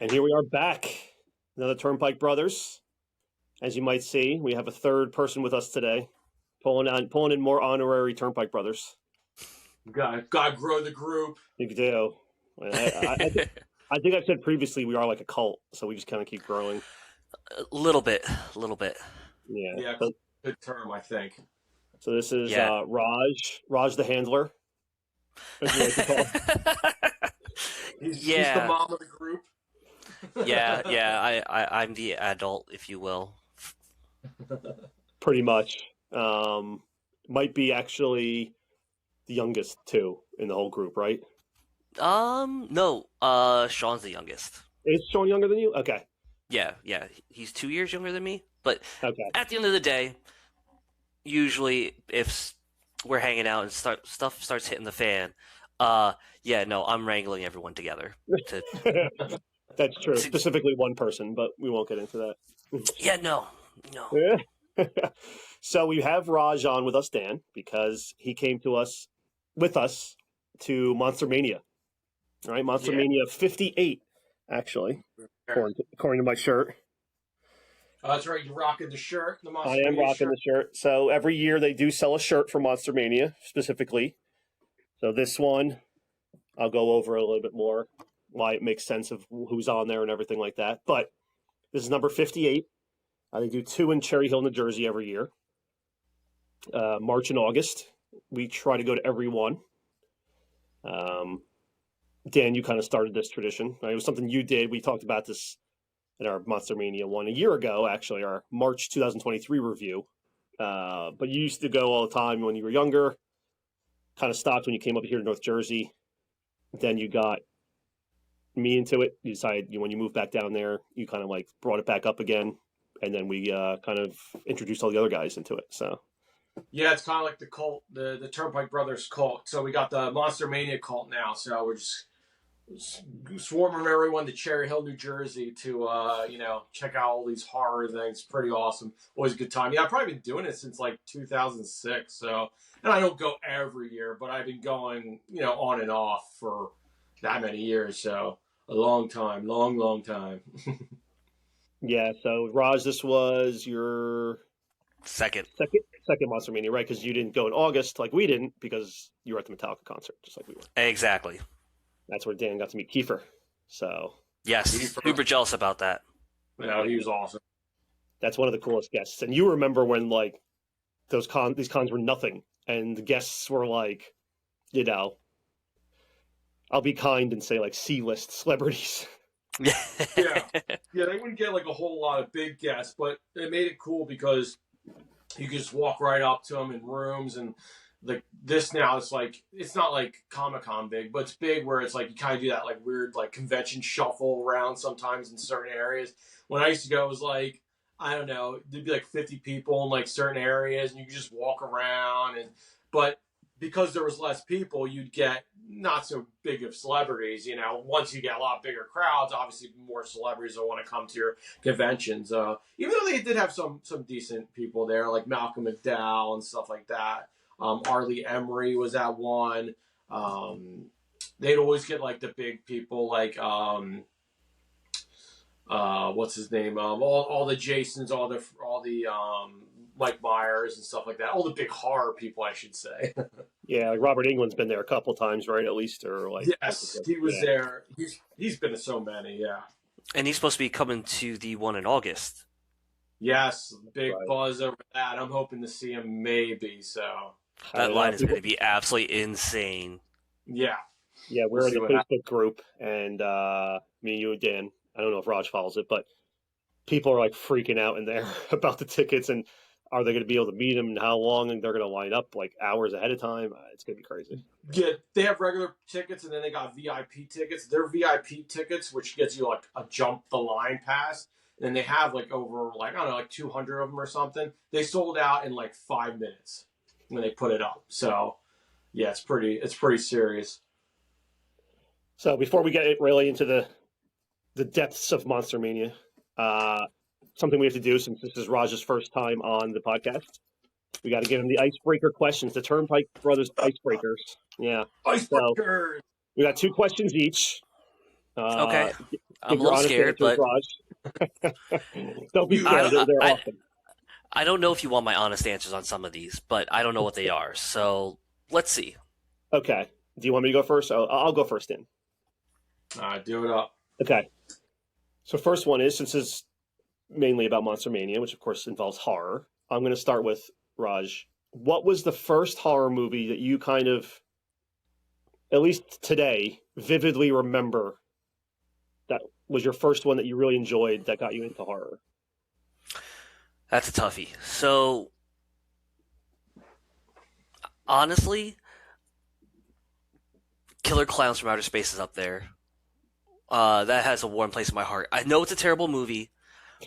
And here we are back. Another Turnpike Brothers. As you might see, we have a third person with us today, pulling in more honorary Turnpike Brothers. Gotta grow the group. You do. I think I've said previously we are like a cult, so we just kind of keep growing. A little bit. Yeah. Good term, I think. So this is Raj the handler, as you like to call him. He's the mom of the group. I'm the adult, if you will. Pretty much. Might be actually the youngest too in the whole group, right? No. Sean's the youngest. Is Sean younger than you? Okay. Yeah. He's 2 years younger than me. But okay. At the end of the day, usually if we're hanging out and stuff starts hitting the fan, I'm wrangling everyone together. That's true. Specifically one person, but we won't get into that. Yeah, no. So we have Raj on with us, Dan, because he came with us to Monster Mania. All right, Monster Mania 58, actually, according to my shirt. Oh, that's right. You're rocking the shirt. The Monster I am rocking the shirt. So every year they do sell a shirt for Monster Mania, specifically. So this one, I'll go over a little bit more, why it makes sense of who's on there and everything like that. But this is number 58. They do 2 in Cherry Hill, New Jersey every year. March and August. We try to go to every one. Dan, you kind of started this tradition. It was something you did. We talked about this in our Monster Mania one a year ago, actually, our March 2023 review. But you used to go all the time when you were younger. Kind of stopped when you came up here to North Jersey. Then you got me into it. You decided when you moved back down there, you kind of like brought it back up again. And then we kind of introduced all the other guys into it. So, yeah, it's kind of like the cult, the Turnpike Brothers cult. So we got the Monster Mania cult now. So we're just swarming everyone to Cherry Hill, New Jersey to check out all these horror things. Pretty awesome. Always a good time. Yeah, I've probably been doing it since like 2006. So, and I don't go every year, but I've been going on and off for that many years. So a long time. Yeah, so Raj, this was your second Monster Mania, right? Because you didn't go in August like we didn't, because you were at the Metallica concert, just like we were. Exactly. That's where Dan got to meet Kiefer. So yes, super jealous about that. Yeah, he was awesome. That's one of the coolest guests. And you remember when like these cons were nothing, and the guests were like, I'll be kind and say like C-list celebrities. yeah, they wouldn't get like a whole lot of big guests, but it made it cool because you could just walk right up to them in rooms, and like this now it's like it's not like Comic-Con big, but it's big where it's like you kind of do that like weird like convention shuffle around sometimes in certain areas. When I used to go, it was like I don't know, there'd be like 50 people in like certain areas, and you could just walk around, but because there was less people, you'd get not so big of celebrities. Once you get a lot bigger crowds, obviously more celebrities will want to come to your conventions. Even though they did have some decent people there, like Malcolm McDowell and stuff like that. Arlie Emery was at one. They'd always get like the big people, like what's his name? All the Jasons, all the Mike Myers and stuff like that. All the big horror people, I should say. Yeah, like Robert Englund's been there a couple times, right? At least, or like yes, he was there. He's been to so many, yeah. And he's supposed to be coming to the one in August. Yes, big buzz over that. I'm hoping to see him maybe. So that line is going to be absolutely insane. Yeah, we're in the Facebook group, and me, you, and Dan. I don't know if Raj follows it, but people are like freaking out in there about the tickets and are they going to be able to meet them and how long, and they're going to line up like hours ahead of time. It's going to be crazy. Yeah, they have regular tickets and then they got VIP tickets. They're VIP tickets, which gets you like a jump the line pass. And they have like over like, I don't know, like 200 of them or something. They sold out in like 5 minutes when they put it up. So yeah, it's pretty serious. So before we get really into the depths of Monster Mania, something we have to do since this is Raj's first time on the podcast. We got to give him the icebreaker questions, the Turnpike Brothers icebreakers. Yeah. Icebreakers! So we got 2 questions each. Okay. I'm Give a your little honest scared, answers, but Raj. Don't be You- scared. They're I, awesome. I don't know if you want my honest answers on some of these, but I don't know what they are. So let's see. Okay. Do you want me to go first? I'll go first in. Do it up. Okay. So first one is, since it's mainly about Monster Mania, which of course involves horror, I'm going to start with Raj. What was the first horror movie that you kind of, at least today, vividly remember that was your first one that you really enjoyed that got you into horror? That's a toughie. So honestly, Killer Clowns from Outer Space is up there. That has a warm place in my heart. I know it's a terrible movie,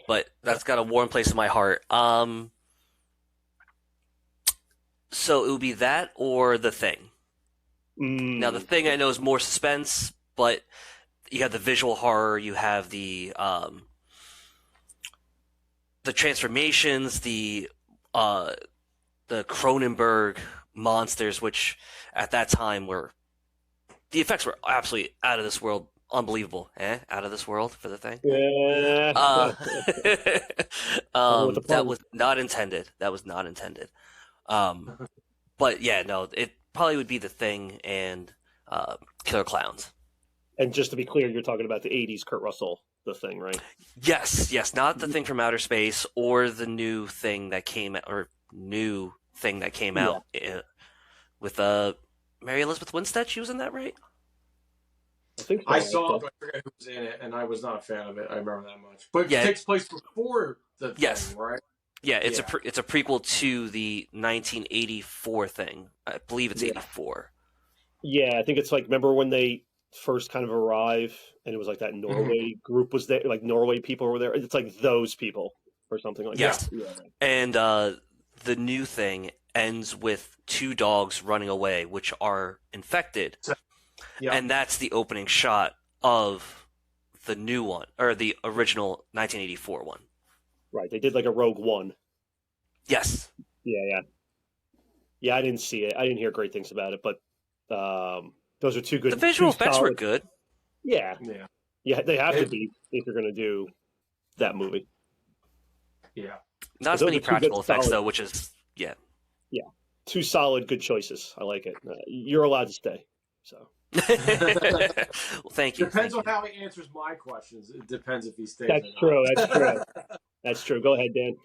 but that's got a warm place in my heart. So it would be that or The Thing. Now, The Thing I know is more suspense, but you have the visual horror, you have the transformations, the Cronenberg monsters, which at that time the effects were absolutely out of this world. Unbelievable, Out of this world for The Thing. Yeah. That was not intended. But yeah, no, it probably would be The Thing and Killer Clowns. And just to be clear, you're talking about the '80s Kurt Russell, The Thing, right? Yes, not The Thing from Outer Space or the new thing that came out with Mary Elizabeth Winstead. She was in that, right? I think so. I saw it, but I forget who was in it, and I was not a fan of it. I remember that much. But it takes place before The Thing, right? Yeah, it's a prequel to the 1984 thing. I believe it's 84. Yeah, I think it's like, remember when they first kind of arrive and it was like that Norway group was there, like Norway people were there. It's like those people or something like that. Yeah. And the new thing ends with two dogs running away, which are infected. Yeah. And that's the opening shot of the new one, or the original 1984 one. Right. They did like a Rogue One. Yes. Yeah. I didn't see it. I didn't hear great things about it, but those are two good. The visual effects were good. Yeah. They have to be if you're going to do that movie. Yeah. Not as many practical effects though, which is Yeah. Two solid, good choices. I like it. You're allowed to stay. So. Well, thank you. Depends on how he answers my questions. It depends if he stays. That's true. That's true. Go ahead, Dan.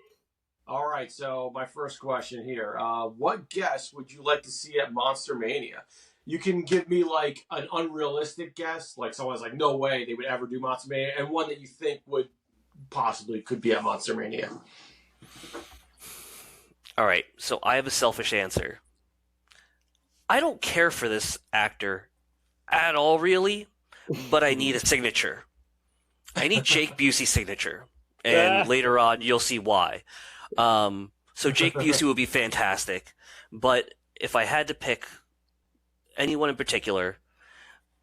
All right. So my first question here: what guest would you like to see at Monster Mania? You can give me like an unrealistic guess, like someone's like, no way they would ever do Monster Mania, and one that you think could be at Monster Mania. All right. So I have a selfish answer. I don't care for this actor at all, really, but I need a signature. I need Jake Busey's signature, and later on you'll see why. So Jake Busey would be fantastic, but if I had to pick anyone in particular,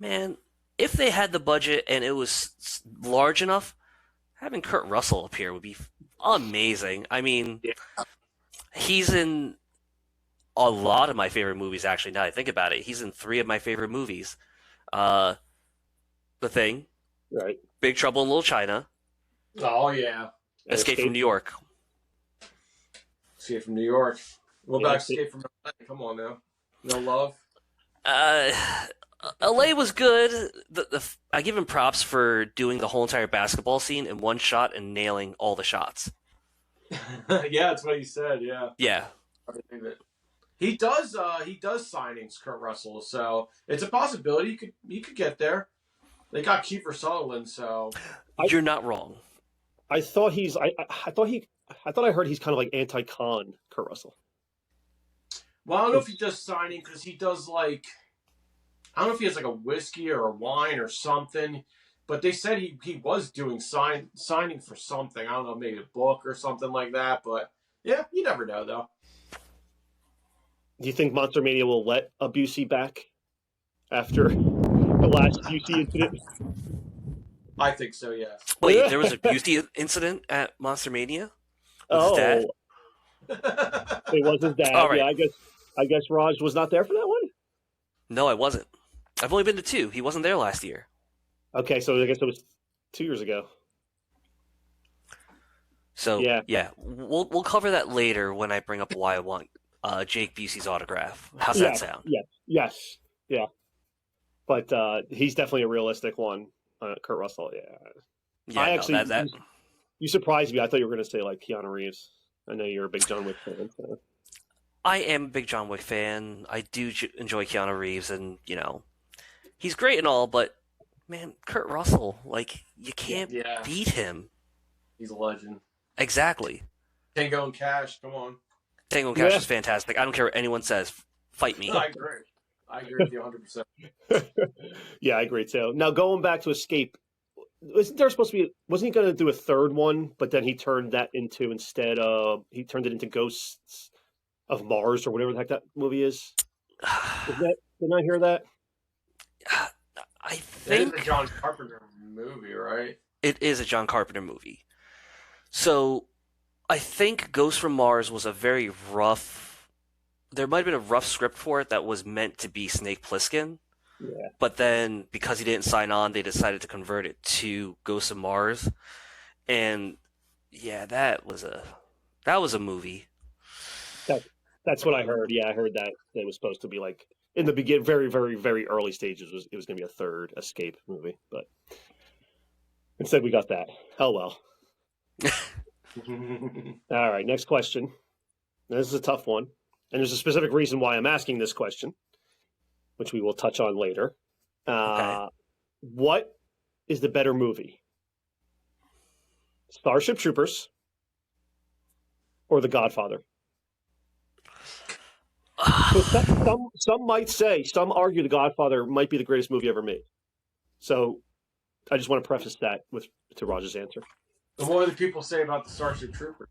man, if they had the budget and it was large enough, having Kurt Russell appear would be amazing. I mean, he's in a lot of my favorite movies, actually, now that I think about it. He's in 3 of my favorite movies. The Thing. Right. Big Trouble in Little China. Oh, yeah. Escape from New York. Escape from New York. What about Escape from LA? Come on now. No love? LA was good. I give him props for doing the whole entire basketball scene in one shot and nailing all the shots. Yeah, that's what he said, yeah. Yeah. He does signings, Kurt Russell, so it's a possibility you could get there. They got Kiefer Sutherland, so you're not wrong. I thought I heard he's kind of like anti-con Kurt Russell. Well, I don't know if he does signing because he does like, I don't know if he has like a whiskey or a wine or something, but they said he was doing signing for something. I don't know, maybe a book or something like that. But yeah, you never know though. Do you think Monster Mania will let a Busey back after the last Busey incident? I think so, yes. Wait, there was a Busey incident at Monster Mania? His dad? It was his dad. All right. Yeah, I guess Raj was not there for that one? No, I wasn't. I've only been to 2. He wasn't there last year. Okay, so I guess it was 2 years ago. So Yeah. we'll cover that later when I bring up why I want Jake Busey's autograph. How's that sound? Yes. Yeah. But he's definitely a realistic one. Kurt Russell, yeah. Yeah, You surprised me. I thought you were going to say like Keanu Reeves. I know you're a big John Wick fan. So. I am a big John Wick fan. I do enjoy Keanu Reeves, and he's great and all, but man, Kurt Russell, like you can't beat him. He's a legend. Exactly. Tango and Cash, come on. Tango and Cash is fantastic. I don't care what anyone says. Fight me. I agree with you 100%. Yeah, I agree too. Now going back to Escape, wasn't he going to do a third one, but then he turned it into Ghosts of Mars or whatever the heck that movie is? Didn't I hear that? I think it's a John Carpenter movie, right? It is a John Carpenter movie. So I think Ghost from Mars was a very rough. There might have been a rough script for it that was meant to be Snake Plissken. Yeah. But then because he didn't sign on, they decided to convert it to Ghost of Mars. And yeah, that was a movie. That's what I heard. Yeah, I heard that it was supposed to be like in the very, very, very early stages it was going to be a third Escape movie, but instead we got that. Oh well. All right, next question. This is a tough one, and there's a specific reason why I'm asking this question, which we will touch on later. Okay. What is the better movie? Starship Troopers or The Godfather? Some might say, some argue The Godfather might be the greatest movie ever made. So I just want to preface that to Roger's answer. And what do the people say about the Starship Troopers?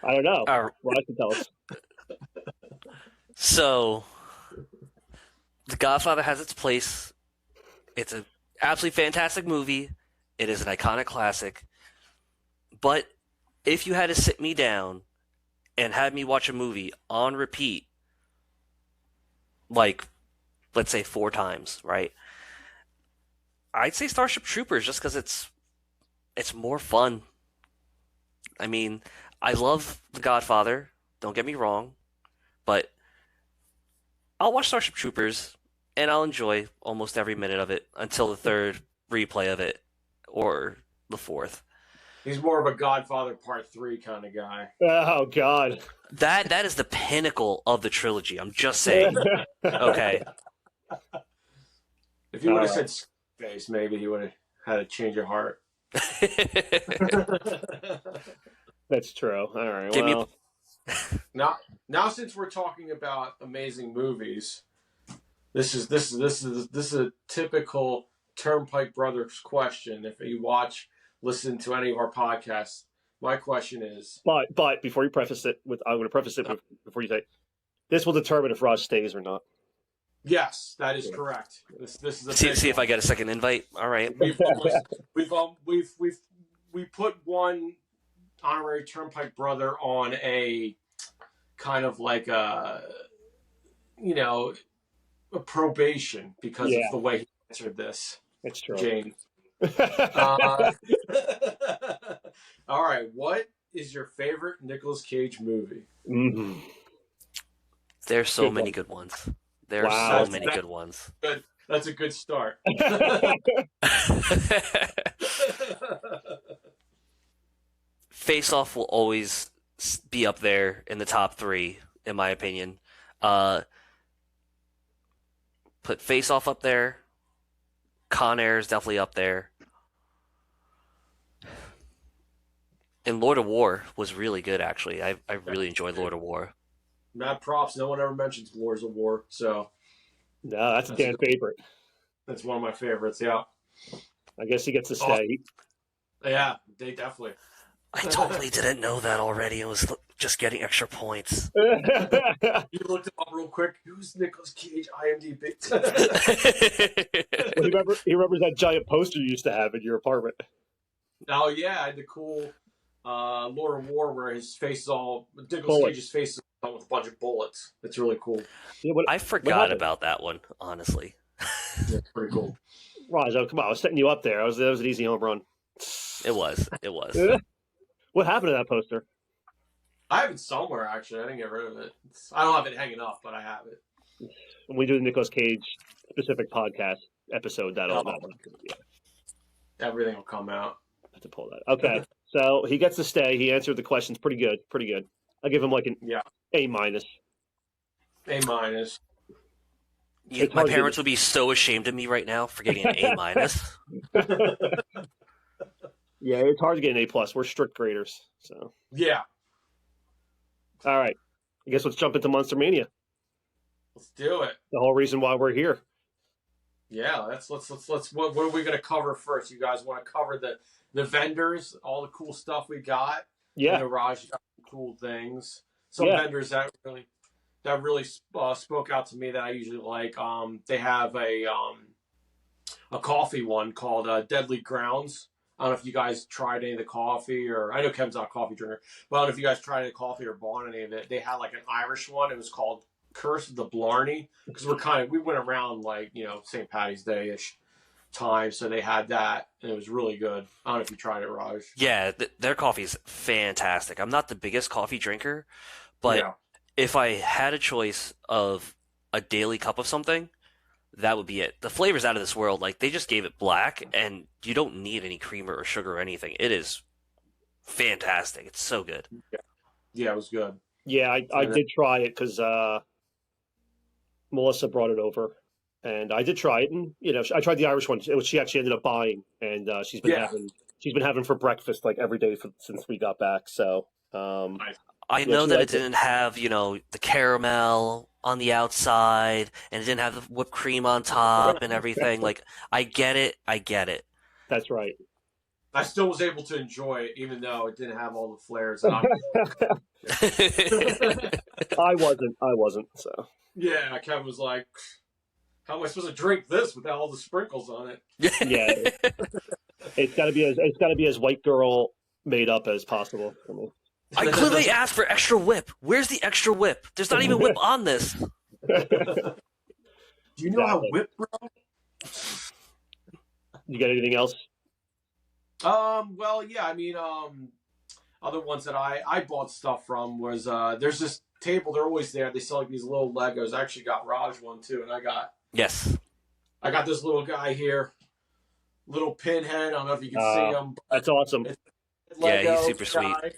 I don't know. Rod can tell us. So, The Godfather has its place. It's an absolutely fantastic movie. It is an iconic classic. But if you had to sit me down and have me watch a movie on repeat, like, let's say 4 times, right? I'd say Starship Troopers just because it's more fun. I mean, I love The Godfather, don't get me wrong, but I'll watch Starship Troopers and I'll enjoy almost every minute of it until the third replay of it or the fourth. He's more of a Godfather Part 3 kind of guy. Oh, God. That is the pinnacle of the trilogy. I'm just saying. Okay. If you would have said Face, maybe he would have had a change of heart. That's true. All right. Now, since we're talking about amazing movies, this is a typical Turnpike Brothers question. If you listen to any of our podcasts, my question is. But before you preface it I'm going to preface it before you say, this will determine if Raj stays or not. Yes, that is correct. This is a see if I get a second invite. All right. We put one honorary Turnpike brother on a kind of like a probation because of the way he answered this. That's true. James. All right. What is your favorite Nicolas Cage movie? Mm-hmm. There's so many good ones. There are so many good ones. Good. That's a good start. Face Off will always be up there in the top 3, in my opinion. Put Face Off up there. Con Air is definitely up there. And Lord of War was really good, actually. I really enjoyed Lord of War. Mad props. No one ever mentions Lords of War, so. No, that's a Dan favorite. That's one of my favorites, yeah. I guess he gets to stay. Yeah, they definitely. I totally didn't know that already. I was just getting extra points. You looked him up real quick. Who's Nicolas Cage IMDb? Well, he remembers that giant poster you used to have in your apartment. Oh, yeah. I had the cool Lord of War where his face is all... Nicolas Cage's face is all with a bunch of bullets. It's really cool. Yeah, I forgot about that one, honestly. Yeah, it's pretty cool. Raj, oh, come on, I was setting you up there. That was an easy home run. It was. It was. What happened to that poster? I have it somewhere, actually. I didn't get rid of it. I don't have it hanging up, but I have it. When we do the Nicolas Cage specific podcast episode, that'll yeah. Everything will come out. I have to pull that. Okay, so he gets to stay. He answered the questions pretty good. Pretty good. I'll give him like an A minus. A minus. My parents would be so ashamed of me right now for getting an A minus. Yeah, it's hard to get an A plus. We're strict graders, so yeah. All right, I guess let's jump into Monster Mania. Let's do it. The whole reason why we're here. Yeah, let's. What are we gonna cover first? You guys want to cover the vendors, all the cool stuff we got? Yeah, the Raj got cool things. Some vendors that really spoke out to me that I usually like. They have a coffee one called Deadly Grounds. I don't know if you guys tried any of the coffee, or I know Kevin's not a coffee drinker, but I don't know if you guys tried any coffee or bought any of it. They had like an Irish one. It was called Curse of the Blarney, because we went around like, St. Patty's Day-ish time, so they had that, and it was really good. I don't know if you tried it, Raj. Yeah, their coffee is fantastic. I'm not the biggest coffee drinker, but if I had a choice of a daily cup of something, that would be it. The flavor's out of this world. Like, they just gave it black, and you don't need any creamer or sugar or anything. It is fantastic. It's so good. Yeah, it was good. Yeah, I did try it because Melissa brought it over, and I did try it, and I tried the Irish one, which she actually ended up buying, and she's been having for breakfast like every day since we got back. So I know that it didn't have the caramel on the outside, and it didn't have the whipped cream on top and everything. Like, I get it. That's right. I still was able to enjoy it, even though it didn't have all the flares. And I wasn't. So yeah, Kevin was like, "How am I supposed to drink this without all the sprinkles on it?" Yeah, it's got to be as white girl made up as possible for me. I clearly asked for extra whip. Where's the extra whip? There's not even whip on this. Do you know how whip, bro? You got anything else? Well, yeah, I mean, other ones that I bought stuff from was, there's this table, they're always there. They sell like these little Legos. I actually got Raj one too, and I got this little guy here, little pinhead. I don't know if you can see him. That's awesome. Yeah, he's super sweet.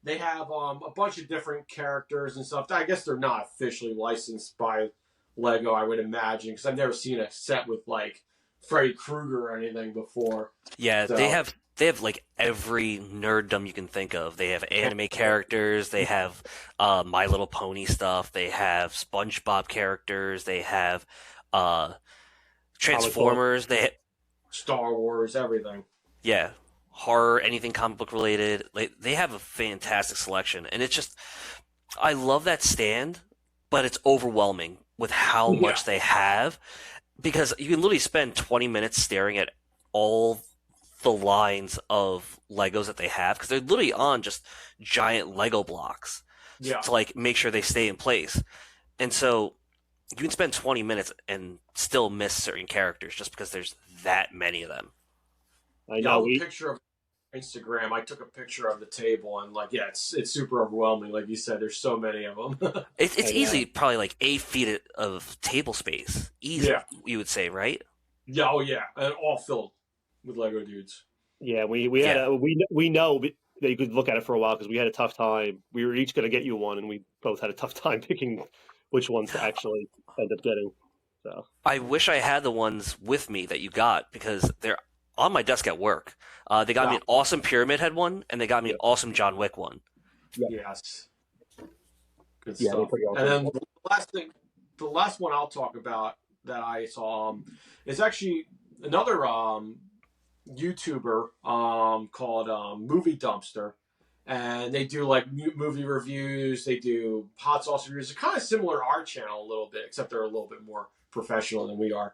They have a bunch of different characters and stuff. I guess they're not officially licensed by Lego, I would imagine, because I've never seen a set with like Freddy Krueger or anything before. Yeah, so. They have like every nerddom you can think of. They have anime characters. They have My Little Pony stuff. They have SpongeBob characters. They have Transformers. They have Star Wars, everything. Yeah, horror, anything comic book related. They have a fantastic selection, and it's just, I love that stand, but it's overwhelming with how much they have, because you can literally spend 20 minutes staring at all the lines of Legos that they have, because they're literally on just giant Lego blocks to like make sure they stay in place. And so you can spend 20 minutes and still miss certain characters just because there's that many of them. I know. A picture of Instagram. I took a picture of the table, and like, it's super overwhelming. Like you said, there's so many of them. It's easily probably like 8 feet of table space. Easy, you would say, right? Yeah, and all filled with Lego dudes. Yeah, we know that you could look at it for a while because we had a tough time. We were each going to get you one, and we both had a tough time picking which ones to actually end up getting. So I wish I had the ones with me that you got, because they're on my desk at work. They got me an awesome Pyramid Head one, and they got me an awesome John Wick one. Yes. Good stuff. Awesome. And then the last one I'll talk about that I saw is actually another YouTuber called Movie Dumpster. And they do like movie reviews. They do hot sauce reviews. They're kind of similar to our channel a little bit, except they're a little bit more professional than we are.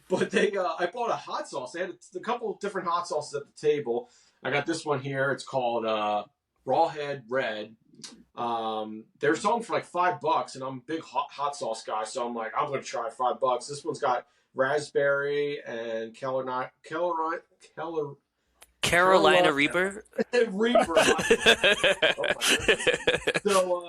But I bought a hot sauce. They had a couple of different hot sauces at the table. I got this one here. It's called Rawhead Red. They're selling for like $5, and I'm a big hot sauce guy, so I'm like, I'm gonna try $5. This one's got raspberry and Carolina Carolina Reaper. Reaper. Oh my goodness. So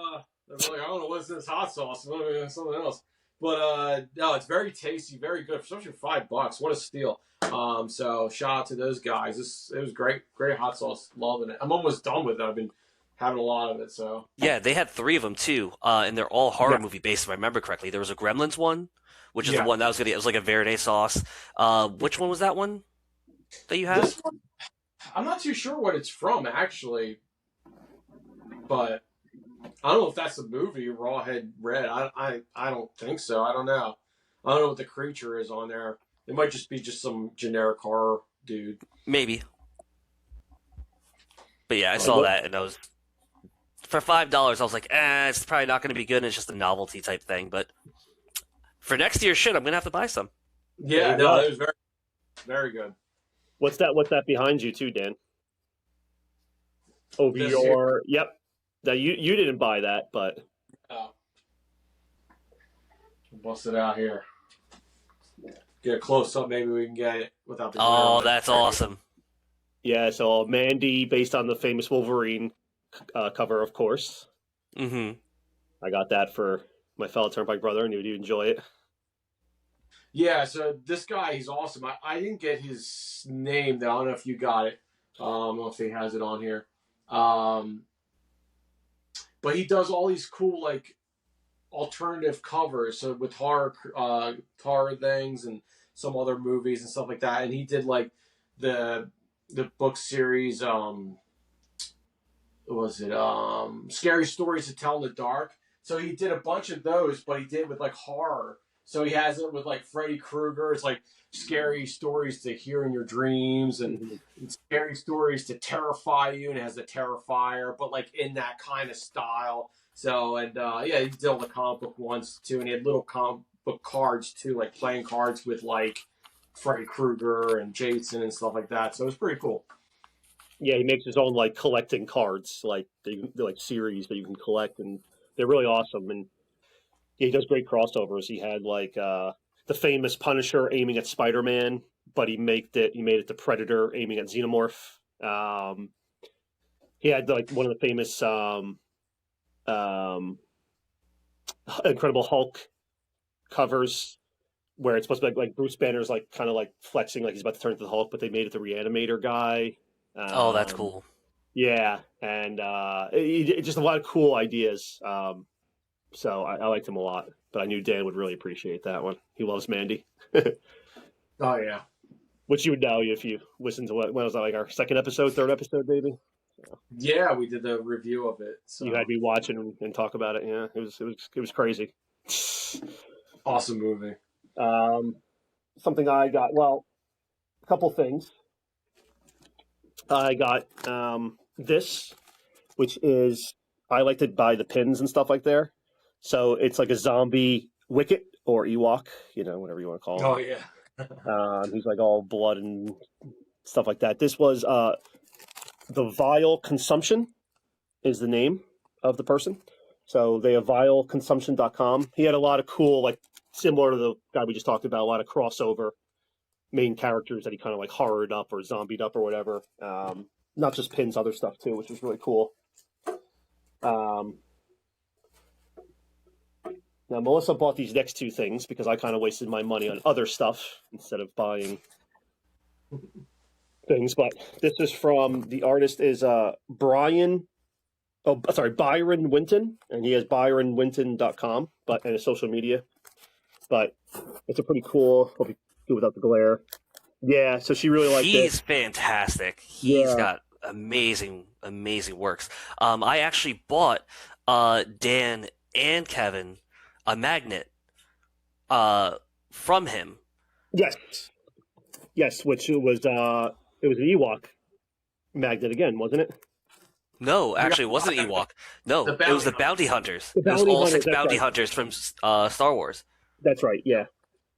I'm like, I don't know what's this hot sauce, something else. But no, it's very tasty, very good, especially for $5. What a steal! So shout out to those guys. It was great hot sauce. Loving it. I'm almost done with it. I've been having a lot of it. So Yeah, they had 3 of them too, and they're all horror movie based, if I remember correctly. There was a Gremlins one, which is the one that was gonna get. It was like a Verde sauce. Which one was that one that you had? This one, I'm not too sure what it's from actually, but I don't know if that's the movie Rawhead Red. I don't think so. I don't know. I don't know what the creature is on there. It might just be some generic horror dude. Maybe. But yeah, I saw that, and I was for $5. I was like, it's probably not going to be good. And it's just a novelty type thing. But for next year's shit, I'm going to have to buy some. Yeah, no, it was very, very good. What's that behind you too, Dan? Over yep. Now you didn't buy that, but bust it out here. Get a close up, maybe we can get it without the. Oh, that's awesome. Yeah, so Mandy, based on the famous Wolverine cover, of course. Mm-hmm. I got that for my fellow Turnpike brother, and you'd enjoy it. Yeah, so this guy, he's awesome. I didn't get his name, though. I don't know if you got it. I don't know if he has it on here. But he does all these cool, like, alternative covers, so with horror things and some other movies and stuff like that. And he did, like, the book series, what was it? Scary Stories to Tell in the Dark. So he did a bunch of those, but he did with, like, horror. So he has it with, like, Freddy Krueger. It's like scary stories to hear in your dreams and scary stories to terrify you. And it has a Terrifier, but, like, in that kind of style. So, and, yeah, he did all the comic book ones, too. And he had little comic book cards, too, like playing cards with, like, Freddy Krueger and Jason and stuff like that. So it was pretty cool. Yeah, he makes his own, like, collecting cards, like, they're like series that you can collect, and they're really awesome. And he does great crossovers. He had like the famous Punisher aiming at Spider-Man, but he made it the Predator aiming at Xenomorph. He had like one of the famous Incredible Hulk covers where it's supposed to be like Bruce Banner's like kind of like flexing like he's about to turn into the Hulk, but they made it the Reanimator guy. Oh, that's cool. Yeah, and just a lot of cool ideas. So I liked him a lot, but I knew Dan would really appreciate that one. He loves Mandy. Oh, yeah. Which you would know if you listened to when was that, like our third episode, maybe? Yeah, we did the review of it. So. You had me watch it and talk about it. Yeah, it was crazy. Awesome movie. Something I got. Well, a couple things. I got this, which is I like to buy the pins and stuff like there. So it's like a zombie Wicket or Ewok, whatever you want to call him. Oh, yeah. He's like all blood and stuff like that. This was the Vile Consumption is the name of the person. So they have vileconsumption.com. He had a lot of cool, like similar to the guy we just talked about, a lot of crossover main characters that he kind of like horrored up or zombied up or whatever. Not just pins, other stuff too, which was really cool. Now, Melissa bought these next two things because I kind of wasted my money on other stuff instead of buying things. But this is from, the artist is Byron Winton, and he has byronwinton.com, and his social media. But it's a pretty cool, hope you do without the glare. Yeah, so she really liked it. He's fantastic. He's got amazing works. I actually bought Dan and Kevin a magnet from him. Yes, which was an Ewok magnet again, wasn't it? No, actually, it wasn't Ewok. No, it was the Bounty Hunters. It was all 6 Bounty Hunters from Star Wars. That's right. Yeah,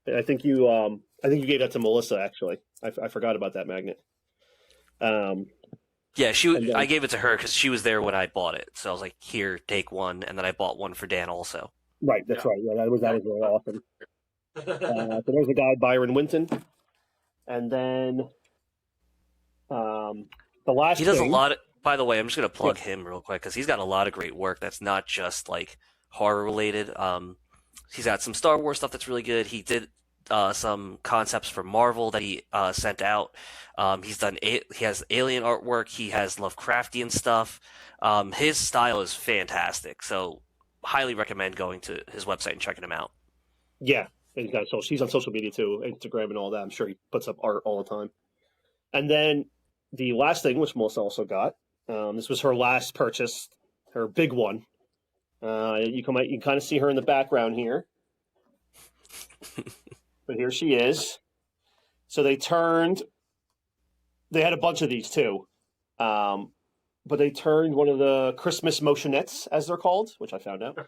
I think you gave that to Melissa. Actually, I forgot about that magnet. Yeah, And then, I gave it to her because she was there when I bought it. So I was like, "Here, take one," and then I bought one for Dan also. right, that's Yeah. right. Yeah, that was really awesome. So there's a guy, Byron Winton. And then the last He does a thing. lot. By the way, I'm just gonna Yeah, plug him real quick because he's got a lot of great work that's not just like horror related. He's got some Star Wars stuff that's really good. He did some concepts for Marvel that he sent out. He has alien artwork. He has Lovecraftian stuff. His style is fantastic. So highly recommend going to his website and checking him out. yeah. He's on social media too, Instagram and all that. I'm sure he puts up art all the time. And then the last thing, which Melissa also got, this was her last purchase, her big one. You can kind of see her in the background here, but here she is. So they had a bunch of these too, but they turned one of the Christmas motionettes, as they're called, which I found out,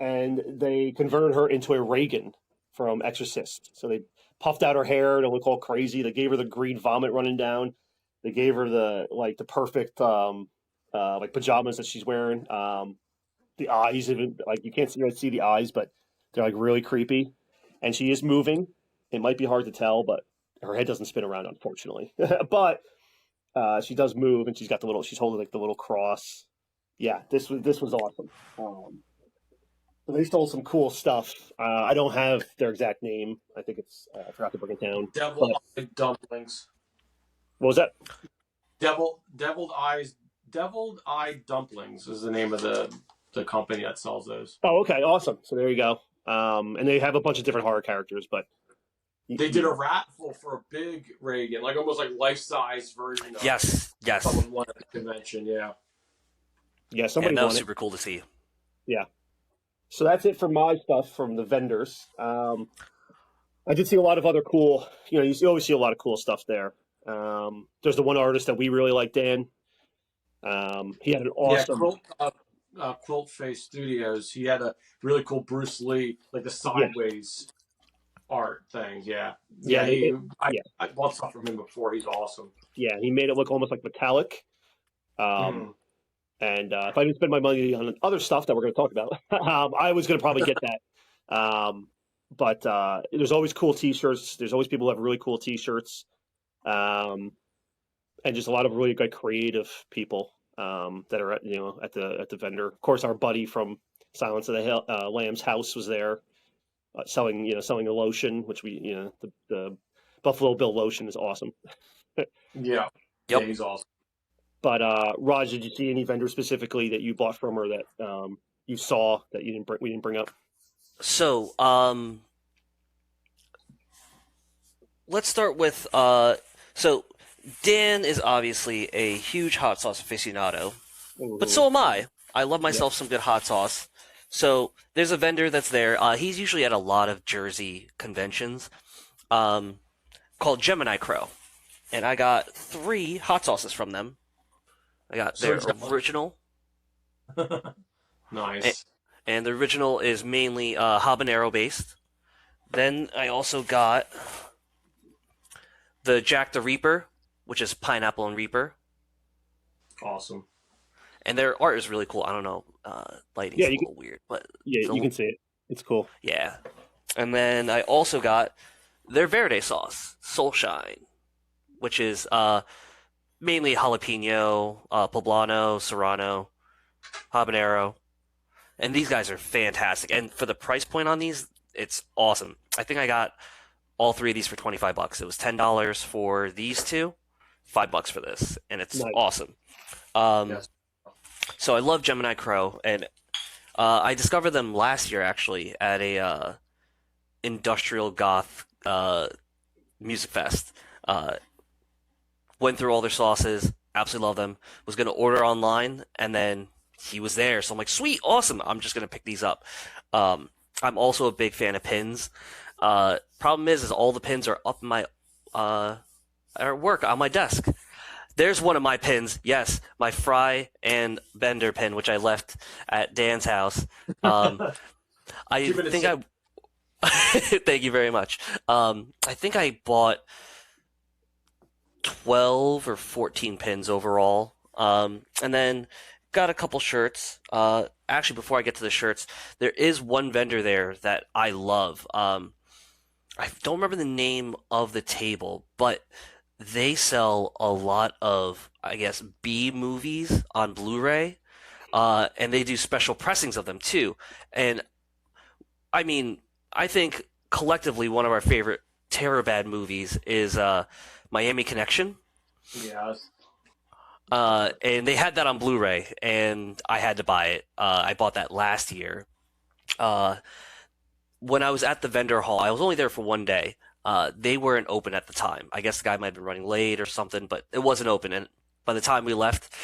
and they converted her into a Reagan from Exorcist. So they puffed out her hair to look all crazy. They gave her the green vomit running down. They gave her the perfect like pajamas that she's wearing. The eyes, even like you can't really see the eyes, but they're like really creepy. And she is moving. It might be hard to tell, but her head doesn't spin around, unfortunately. But she does move, and she's holding like the little cross. Yeah, this was awesome. So they stole some cool stuff. I don't have their exact name. I think I forgot to bring it down. Deviled But Eye Dumplings. what was that? Deviled Eye Dumplings is the name of the company that sells those. Oh, okay, awesome. So there you go. And they have a bunch of different horror characters, but They did a raffle for a big Reagan, like almost like life-size version of Yes, yes, someone won at the convention. Yeah. yeah, somebody and that won was it. super cool to see. Yeah. So that's it for my stuff from the vendors. I did see a lot of other cool. You always see a lot of cool stuff there. There's the one artist that we really like, Dan. He had an awesome. Quilt Face Studios. He had a really cool Bruce Lee, like the sideways art thing. Yeah. I bought stuff from him before. He's awesome. Yeah, he made it look almost like metallic. And if I didn't spend my money on other stuff that we're going to talk about, I was going to probably get that. But there's always cool T-shirts. There's always people who have really cool T-shirts, and just a lot of really good creative people that are at the vendor. Of course, our buddy from Silence of the Lambs house was there, selling the lotion, which the Buffalo Bill lotion is awesome. Yeah. Yep. Yeah, he's awesome. But Raj, did you see any vendor specifically that you bought from, or that you saw that we didn't bring up? So, let's start with so Dan is obviously a huge hot sauce aficionado, but so am I. I love myself some good hot sauce. So there's a vendor that's there. He's usually at a lot of Jersey conventions, called Gemini Crow, and I got 3 hot sauces from them. I got their original. Nice. And the original is mainly habanero based. Then I also got the Jack the Reaper, which is pineapple and Reaper. Awesome. And their art is really cool. I don't know, lighting's a little weird, but you can see it. It's cool. Yeah. And then I also got their Verde sauce, Soulshine, which is mainly jalapeno, poblano, serrano, habanero. And these guys are fantastic. And for the price point on these, it's awesome. I think I got all 3 of these for $25. It was $10 for these 2, $5 for this, and it's awesome. Yes. So I love Gemini Crow, and I discovered them last year actually at a industrial goth music fest. Went through all their sauces, absolutely love them. Was going to order online, and then he was there, so I'm like, sweet, awesome. I'm just going to pick these up. I'm also a big fan of pins. Problem is all the pins are up in my at work on my desk. There's one of my pins. Yes, my Fry and Bender pin, which I left at Dan's house. I think thank you very much. I think I bought 12 or 14 pins overall. And then got a couple shirts. Actually, before I get to the shirts, there is one vendor there that I love. I don't remember the name of the table, but they sell a lot of, I guess, B movies on Blu-ray, and they do special pressings of them too. And I mean, I think collectively one of our favorite Terabad movies is Miami Connection. Yes. And they had that on Blu-ray, and I had to buy it. I bought that last year. When I was at the vendor hall, I was only there for one day. They weren't open at the time. I guess the guy might have been running late or something, but it wasn't open. And by the time we left,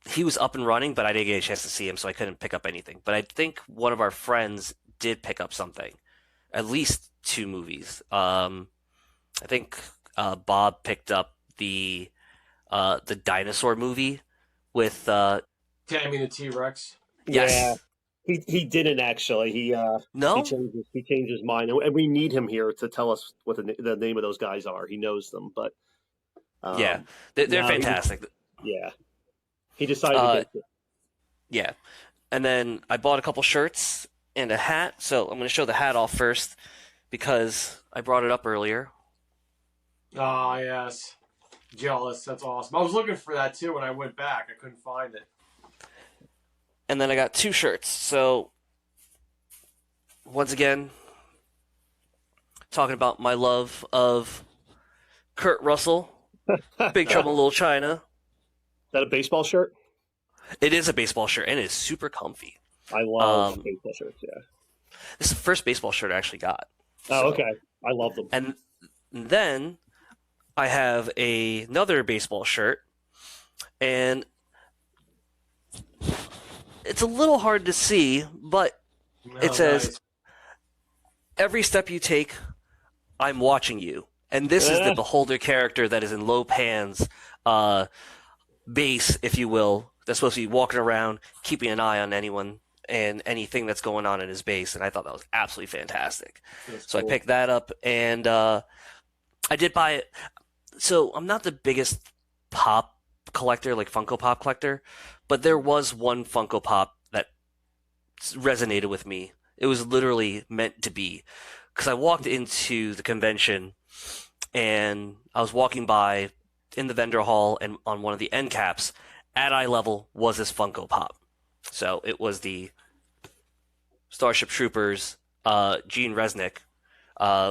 he was up and running, but I didn't get a chance to see him, so I couldn't pick up anything. But I think one of our friends did pick up something, at least 2 movies. I think Bob picked up the dinosaur movie with Tammy the T-Rex. yes. Yeah. He didn't actually. No? He changed his mind, and we need him here to tell us what the name of those guys are. He knows them, but Yeah. They're no, fantastic. He decided against it. Yeah. And then I bought a couple shirts and a hat. So I'm going to show the hat off first because I brought it up earlier. Ah, yes. Jealous. That's awesome. I was looking for that too when I went back. I couldn't find it. And then I got 2 shirts. So once again, talking about my love of Kurt Russell, Big Trouble in Little China. Is that a baseball shirt? It is a baseball shirt, and it is super comfy. I love baseball shirts. Yeah. This is the first baseball shirt I actually got. Oh, okay. I love them. And then I have another baseball shirt, and it's a little hard to see, but it says, nice. "Every step you take, I'm watching you." And this is the Beholder character that is in Lo Pan's base, if you will. That's supposed to be walking around, keeping an eye on anyone and anything that's going on in his base. And I thought that was absolutely fantastic. That's So cool. I picked that up, and I did buy it. So I'm not the biggest pop collector, like Funko Pop collector, but there was one Funko Pop that resonated with me. It was literally meant to be. Because I walked into the convention, and I was walking by in the vendor hall, and on one of the end caps, at eye level, was this Funko Pop. So it was the Starship Troopers Gene Resnick,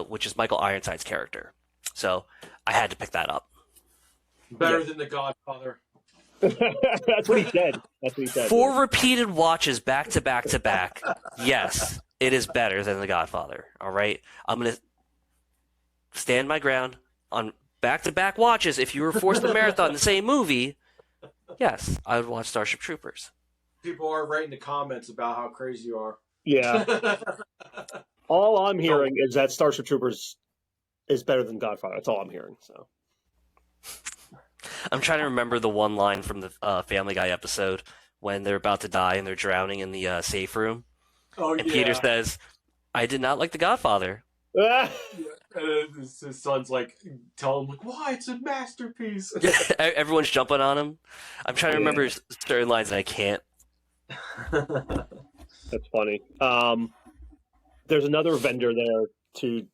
which is Michael Ironside's character. So I had to pick that up. Better than The Godfather. That's what he said. 4 repeated watches back to back to back. Yes, it is better than The Godfather. All right? I'm going to stand my ground on back to back watches. If you were forced to marathon the same movie, yes, I would watch Starship Troopers. People are writing the comments about how crazy you are. Yeah. All I'm hearing is that Starship Troopers is better than Godfather. That's all I'm hearing. So I'm trying to remember the one line from the Family Guy episode when they're about to die and they're drowning in the safe room. Oh, And yeah. Peter says, "I did not like The Godfather." And his son's like, tell him, like, why? It's a masterpiece. Everyone's jumping on him. I'm trying to remember certain lines and I can't. that's funny. There's another vendor there two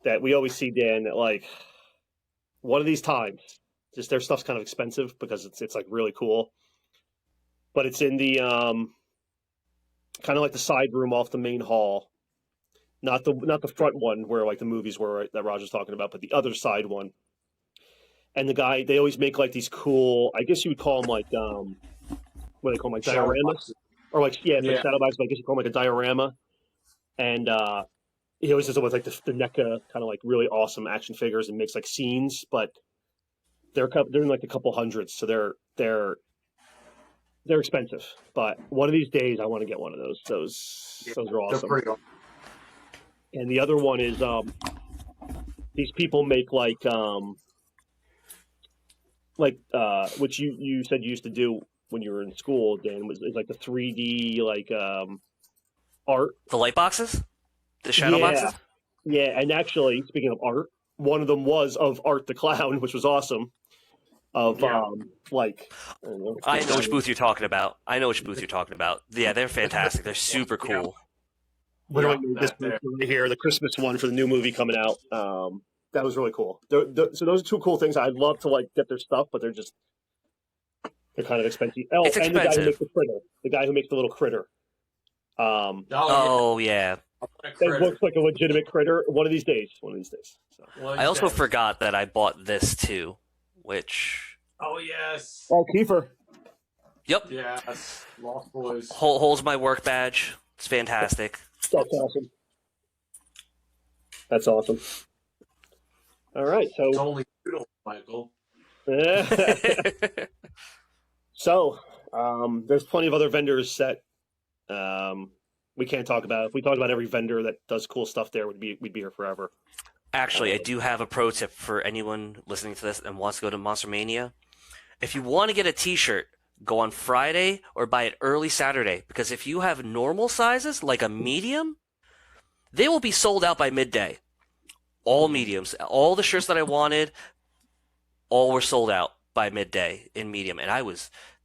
that we always see, Dan, that like one of these times, just their stuff's kind of expensive because it's like really cool. But it's in the kind of like the side room off the main hall. Not the front one where like the movies were that Roger's talking about, but the other side one. And they always make like these cool, I guess you would call them like what do they call them, like dioramas? Or like it's like shadow boxes, but I guess you call them like a diorama. And he always does it with like the NECA kind of like really awesome action figures and makes like scenes, but they're in like a couple hundreds, so they're expensive. But one of these days I want to get one of those. Those are awesome. They're pretty awesome. And the other one is these people make like which you said you used to do when you were in school, Dan, is like the 3D like art. The light boxes? The shadow boxes? Yeah, and actually, speaking of art, one of them was of Art the Clown, which was awesome. Of Yeah. I know which booth you're talking about. Yeah, they're fantastic. They're super cool. Literally this booth right here, the Christmas one for the new movie coming out. That was really cool. So those are two cool things. I'd love to like get their stuff, but they're kind of expensive. Oh, It's and the guy who expensive. makes the critter, the guy who makes the little critter. Oh yeah. It looks like a legitimate critter. One of these days. So. I also forgot that I bought this too, which. Oh yes. Oh, Kiefer. Yep. Yes. Lost Boys. Holds my work badge. It's fantastic. That's awesome. That's awesome. All right, so It's only Doodle, Michael. So there's plenty of other vendors that we can't talk about. If we talked about every vendor that does cool stuff there, we'd be here forever. Actually, I do have a pro tip for anyone listening to this and wants to go to Monster Mania. If you want to get a t-shirt, go on Friday or buy it early Saturday, because if you have normal sizes, like a medium, they will be sold out by midday. All mediums. All the shirts that I wanted, all were sold out by midday in medium. And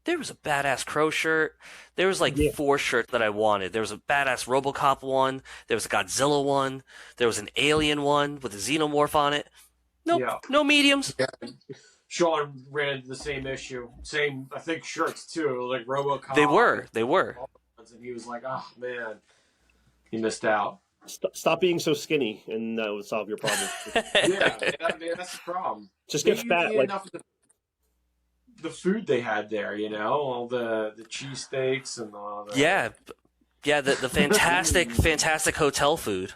there was a badass Crow shirt. There was like 4 shirts that I wanted. There was a badass RoboCop one. There was a Godzilla one. There was an Alien one with a Xenomorph on it. Nope, no mediums. Yeah. Sean ran into the same issue. Same, I think, shirts too, like RoboCop. They were. And he was like, oh, man, he missed out. Stop being so skinny, and that would solve your problem. Yeah, that's the problem. Just get fat. Like enough of the food they had there, all the cheesesteaks and all that. Yeah, the fantastic hotel food.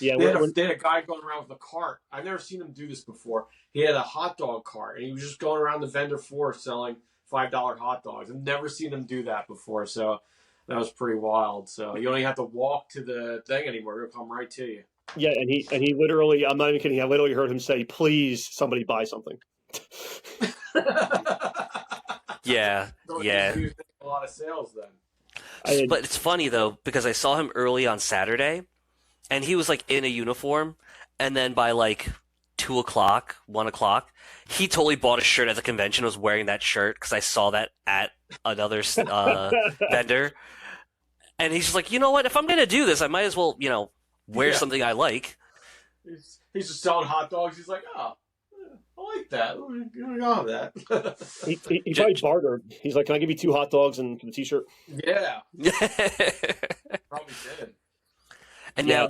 Yeah, they had a guy going around with a cart. I've never seen him do this before. He had a hot dog cart, and he was just going around the vendor floor selling $5 hot dogs. I've never seen him do that before, so that was pretty wild. So you don't even have to walk to the thing anymore; it'll come right to you. Yeah, and he literally, I'm not even kidding. I literally heard him say, "Please, somebody buy something." Yeah. A lot of sales then. But it's funny though, because I saw him early on Saturday, and he was like in a uniform, and then by like 2 o'clock, 1 o'clock, he totally bought a shirt at the convention. Was wearing that shirt because I saw that at another vendor, and he's just like, you know what? If I'm gonna do this, I might as well, wear something I like. He's just selling hot dogs. He's like, oh, I like that. Let me that. he probably bartered. He's like, "Can I give you 2 hot dogs and the t-shirt?" Yeah. Probably did. And now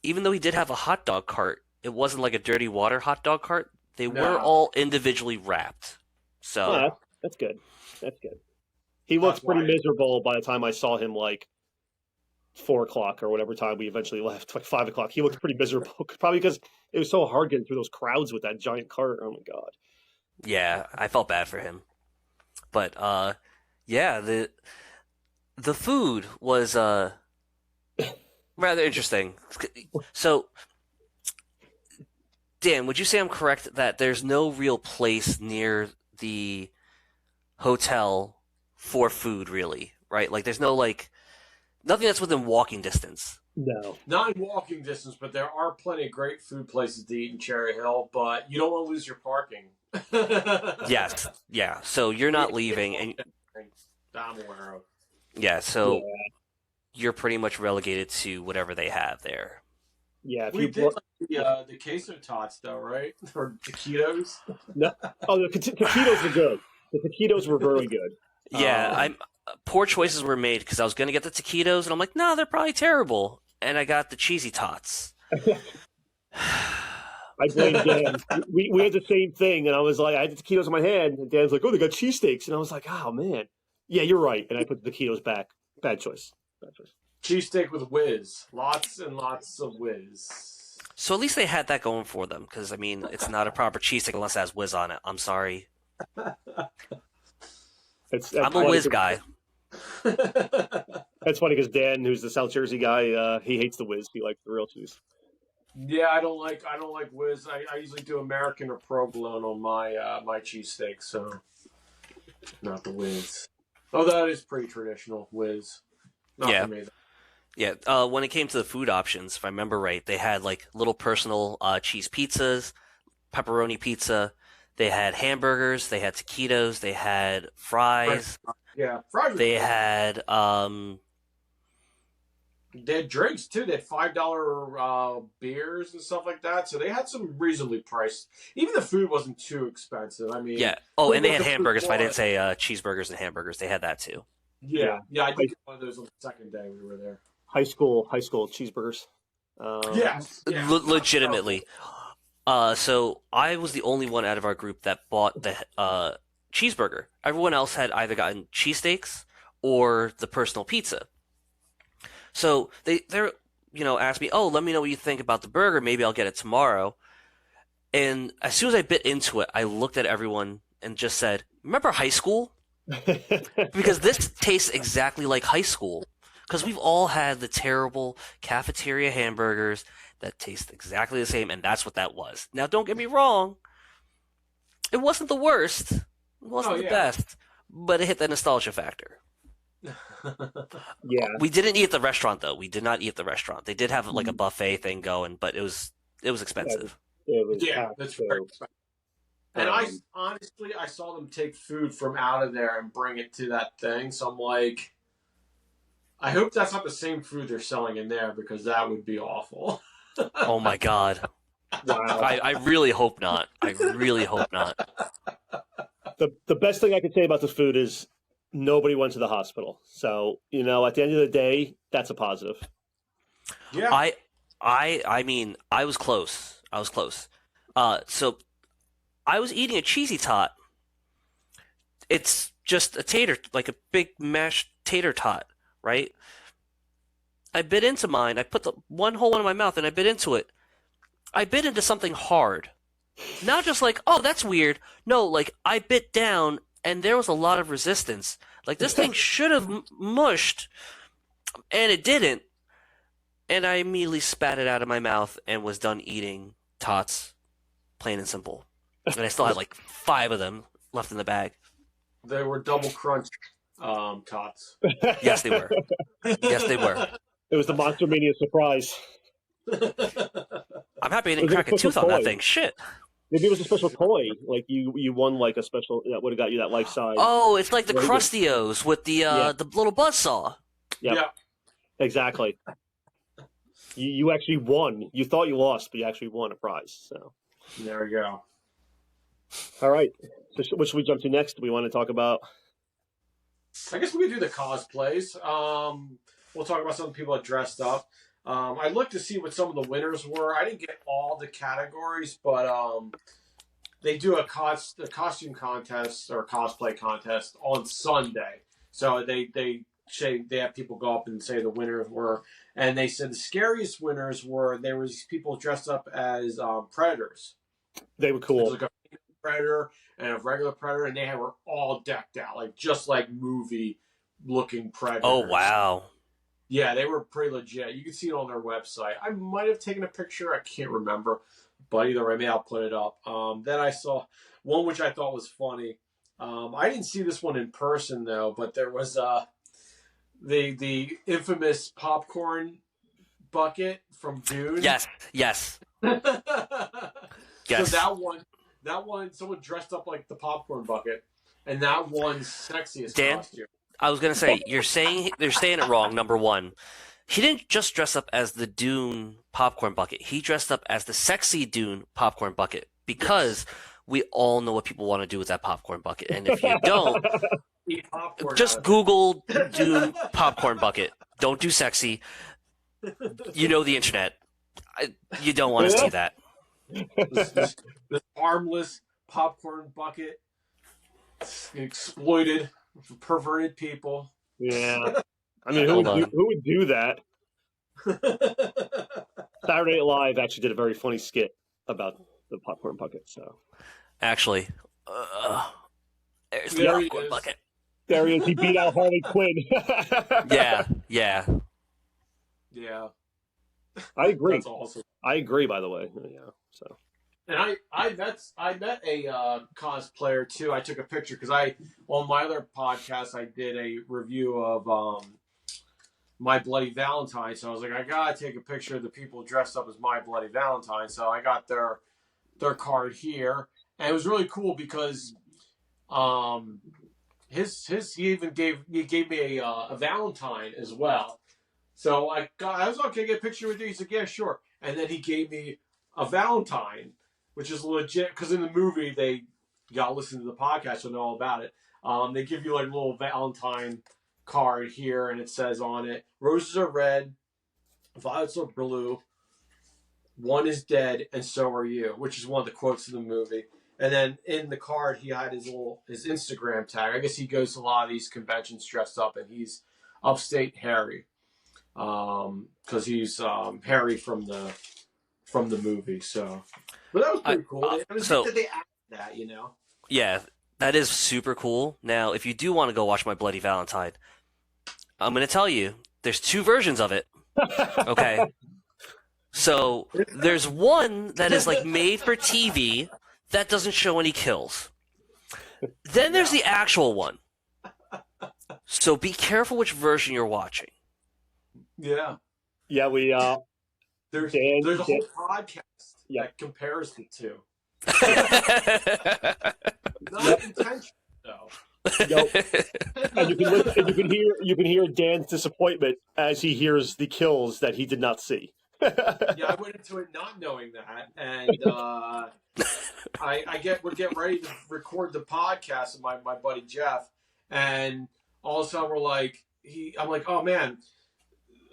even though he did have a hot dog cart, it wasn't like a dirty water hot dog cart. They were all individually wrapped. So that's good. That's good. He looks pretty miserable by the time I saw him, like 4 o'clock or whatever time we eventually left, like 5 o'clock. He looked pretty miserable, probably because it was so hard getting through those crowds with that giant cart. Oh my god. Yeah, I felt bad for him. But the food was rather interesting. So, Dan, would you say I'm correct that there's no real place near the hotel for food, really, right? Like, there's no, nothing that's within walking distance. No. Not in walking distance, but there are plenty of great food places to eat in Cherry Hill, but you don't want to lose your parking. Yes. Yeah. So you're not leaving. And I'm aware of. Yeah, so you're pretty much relegated to whatever they have there. Yeah, we did the queso tots though, right? Or taquitos. No, the taquitos were good. The taquitos were very good. Yeah, poor choices were made because I was going to get the taquitos, and I'm like, no, they're probably terrible, and I got the cheesy tots. I blame Dan. We had the same thing, and I was like, I had the taquitos in my hand, and Dan's like, oh, they got cheesesteaks, and I was like, oh man, yeah, you're right, and I put the taquitos back. Bad choice. Cheesesteak with whiz. Lots and lots of whiz. So at least they had that going for them, because, I mean, it's not a proper cheesesteak unless it has whiz on it. I'm sorry. I'm a whiz guy. That's funny because Dan, who's the South Jersey guy, he hates the whiz. He likes the real cheese. Yeah, I don't like whiz. I usually do American or provolone on my cheesesteak, so not the whiz. Oh, that is pretty traditional whiz. Not for me. Yeah, when it came to the food options, if I remember right, they had like little personal cheese pizzas, pepperoni pizza. They had hamburgers. They had taquitos. They had fries. Yeah, fries. They had They had drinks too. They had $5 beers and stuff like that. So they had some reasonably priced. Even the food wasn't too expensive. I mean, yeah. Oh, and they had the food hamburgers. If I didn't was. say cheeseburgers and hamburgers, they had that too. Yeah, I did get one of those on the second day we were there. High school cheeseburgers. Yes, Legitimately. So I was the only one out of our group that bought the cheeseburger. Everyone else had either gotten cheesesteaks or the personal pizza. So they're asked me, oh, let me know what you think about the burger. Maybe I'll get it tomorrow. And as soon as I bit into it, I looked at everyone and just said, remember high school? Because this tastes exactly like high school. Because we've all had the terrible cafeteria hamburgers that taste exactly the same, and that's what that was. Now, don't get me wrong. It wasn't the worst. It wasn't the best. But it hit the nostalgia factor. Yeah. We didn't eat at the restaurant, though. We did not eat at the restaurant. They did have like a buffet thing going, but it was expensive. That's very expensive. And I saw them take food from out of there and bring it to that thing. So I'm like, I hope that's not the same food they're selling in there, because that would be awful. Oh my God. Wow. I really hope not. I really hope not. The best thing I can say about this food is nobody went to the hospital. So, at the end of the day, that's a positive. Yeah. I mean, I was close. So I was eating a cheesy tot. It's just a tater, like a big mashed tater tot, right? I bit into mine. I put the one whole one in my mouth and I bit into it. I bit into something hard. Not just like, oh, that's weird. No, like I bit down and there was a lot of resistance. Like this thing should have mushed, and it didn't. And I immediately spat it out of my mouth and was done eating tots, plain and simple. And I still had like 5 of them left in the bag. They were double crunch tots. Yes, they were. Yes, they were. It was the Monster Mania surprise. I'm happy I didn't crack a tooth on that thing. Shit. Maybe it was a special toy. Like you won like a special that would have got you that life size. Oh, it's like the Crustios with the little buzzsaw. Yep. Yeah. Exactly. You actually won. You thought you lost, but you actually won a prize. So there we go. All right. So what should we jump to next? Do we want to talk about? I guess we could do the cosplays. We'll talk about some of the people that dressed up. I looked to see what some of the winners were. I didn't get all the categories, but they do a costume contest or cosplay contest on Sunday. So they have people go up and say the winners were, and they said the scariest winners were there was people dressed up as predators. They were cool. Like a predator and a regular predator, and they were all decked out, like just like movie looking predators. Oh wow. Yeah, they were pretty legit. You can see it on their website. I might have taken a picture. I can't remember. But either way, maybe I'll put it up. Then I saw one which I thought was funny. I didn't see this one in person, though. But there was the infamous popcorn bucket from Dune. Yes. Yes. Yes. So that one, someone dressed up like the popcorn bucket. And that one's sexiest costume. I was going to say, they're saying it wrong, number one. He didn't just dress up as the Dune popcorn bucket. He dressed up as the sexy Dune popcorn bucket, because we all know what people want to do with that popcorn bucket. And if you don't, just Google Dune popcorn bucket. Don't do sexy. You know the internet. You don't want to see that. This harmless popcorn bucket exploited for perverted people. Yeah. I mean, who would do that? Saturday Night Live actually did a very funny skit about the popcorn bucket. So, actually, there's the popcorn bucket. There he is. He beat out Harley Quinn. Yeah. I agree. That's awesome. I agree. By the way, yeah. So. And I met a cosplayer too. I took a picture because on my other podcast I did a review of My Bloody Valentine. So I was like, I gotta take a picture of the people dressed up as My Bloody Valentine. So I got their card here, and it was really cool because he gave me a Valentine as well. So I was like, can I get a picture with you? He's like, yeah, sure. And then he gave me a Valentine, which is legit because in the movie you gotta listen to the podcast to know all about it. They give you like a little Valentine card here, and it says on it, roses are red, violets are blue, one is dead, and so are you, which is one of the quotes of the movie. And then in the card, he had his Instagram tag. I guess he goes to a lot of these conventions dressed up, and he's Upstate Harry, because he's Harry from the movie. So, but that was pretty cool. It was good that they added that, you know. Yeah, that is super cool. Now, if you do want to go watch My Bloody Valentine, I'm going to tell you, there's 2 versions of it. Okay. So there's one that is like made for TV that doesn't show any kills. Then there's the actual one. So be careful which version you're watching. Yeah. Yeah, there's a whole podcast that compares the two. Not intentional though. Nope. And you can hear Dan's disappointment as he hears the kills that he did not see. Yeah, I went into it not knowing that, and we're getting ready to record the podcast with my buddy Jeff, and all of a sudden I'm like, oh man,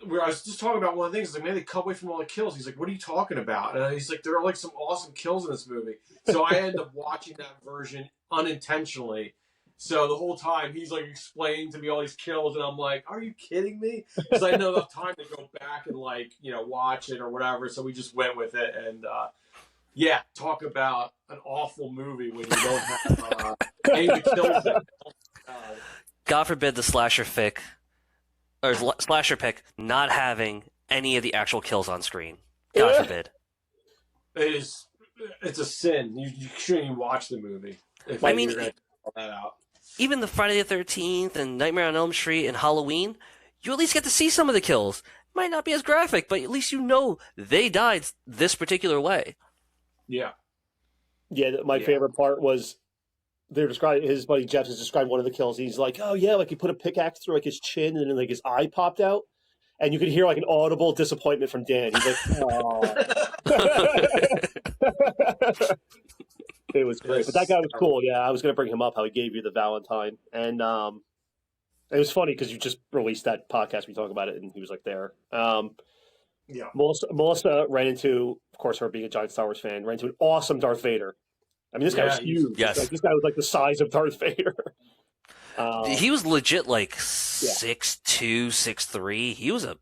I was just talking about one of the things. Like, man, they cut away from all the kills. He's like, what are you talking about? And he's like, there are like some awesome kills in this movie. So I ended up watching that version unintentionally. So the whole time he's like explaining to me all these kills, and I'm like, "Are you kidding me?" Because I know enough time to go back and watch it or whatever. So we just went with it, and talk about an awful movie when you don't have any of the kills. God forbid the slasher pick not having any of the actual kills on screen. God forbid. It's a sin. You shouldn't even watch the movie. You're gonna call that out. Even the Friday the 13th and Nightmare on Elm Street and Halloween, you at least get to see some of the kills. Might not be as graphic, but at least you know they died this particular way. Yeah. Yeah, my favorite part was they're describing, his buddy Jeff has described one of the kills. He's like, oh yeah, like he put a pickaxe through like his chin and then like his eye popped out. And you could hear like an audible disappointment from Dan. He's like, oh. It was great. But that guy was cool. Yeah, I was going to bring him up, how he gave you the Valentine. And it was funny because you just released that podcast. We talked about it, and he was like there. Melissa ran into, of course, her being a giant Star Wars fan, ran into an awesome Darth Vader. I mean, this guy was huge. Yes. Like, this guy was like the size of Darth Vader. He was legit like 6'2", 6'3". He was a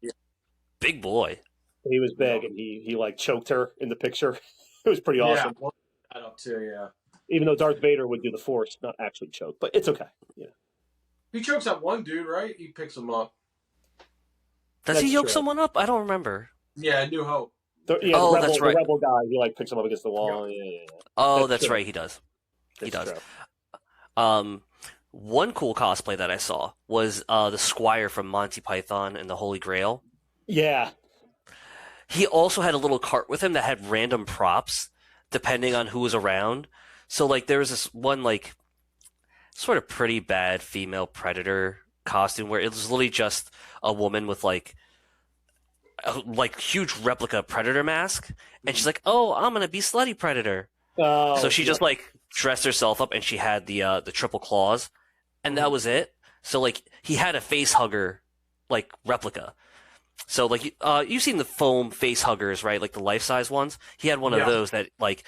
big boy. He was big, and he like choked her in the picture. It was pretty awesome. Yeah, that up too, yeah. Even though Darth Vader would do the Force, not actually choke, but it's okay. Yeah. He chokes that one dude, right? He picks him up. Does he yoke someone up? I don't remember. Yeah, New Hope. That's right. The rebel guy, he like picks him up against the wall. Yeah. Oh, that's right. He does. He does. One cool cosplay that I saw was the Squire from Monty Python and the Holy Grail. Yeah. He also had a little cart with him that had random props depending on who was around. So, like, there was this one, like, sort of pretty bad female predator costume where it was literally just a woman with, like, a huge replica predator mask. And she's like, oh, I'm going to be slutty predator. Oh, so she just, like, dressed herself up and she had the triple claws. And that was it. So, like, he had a face hugger, like, replica. So, like, you've seen the foam face huggers, right? Like, the life-size ones. He had one of those that, like,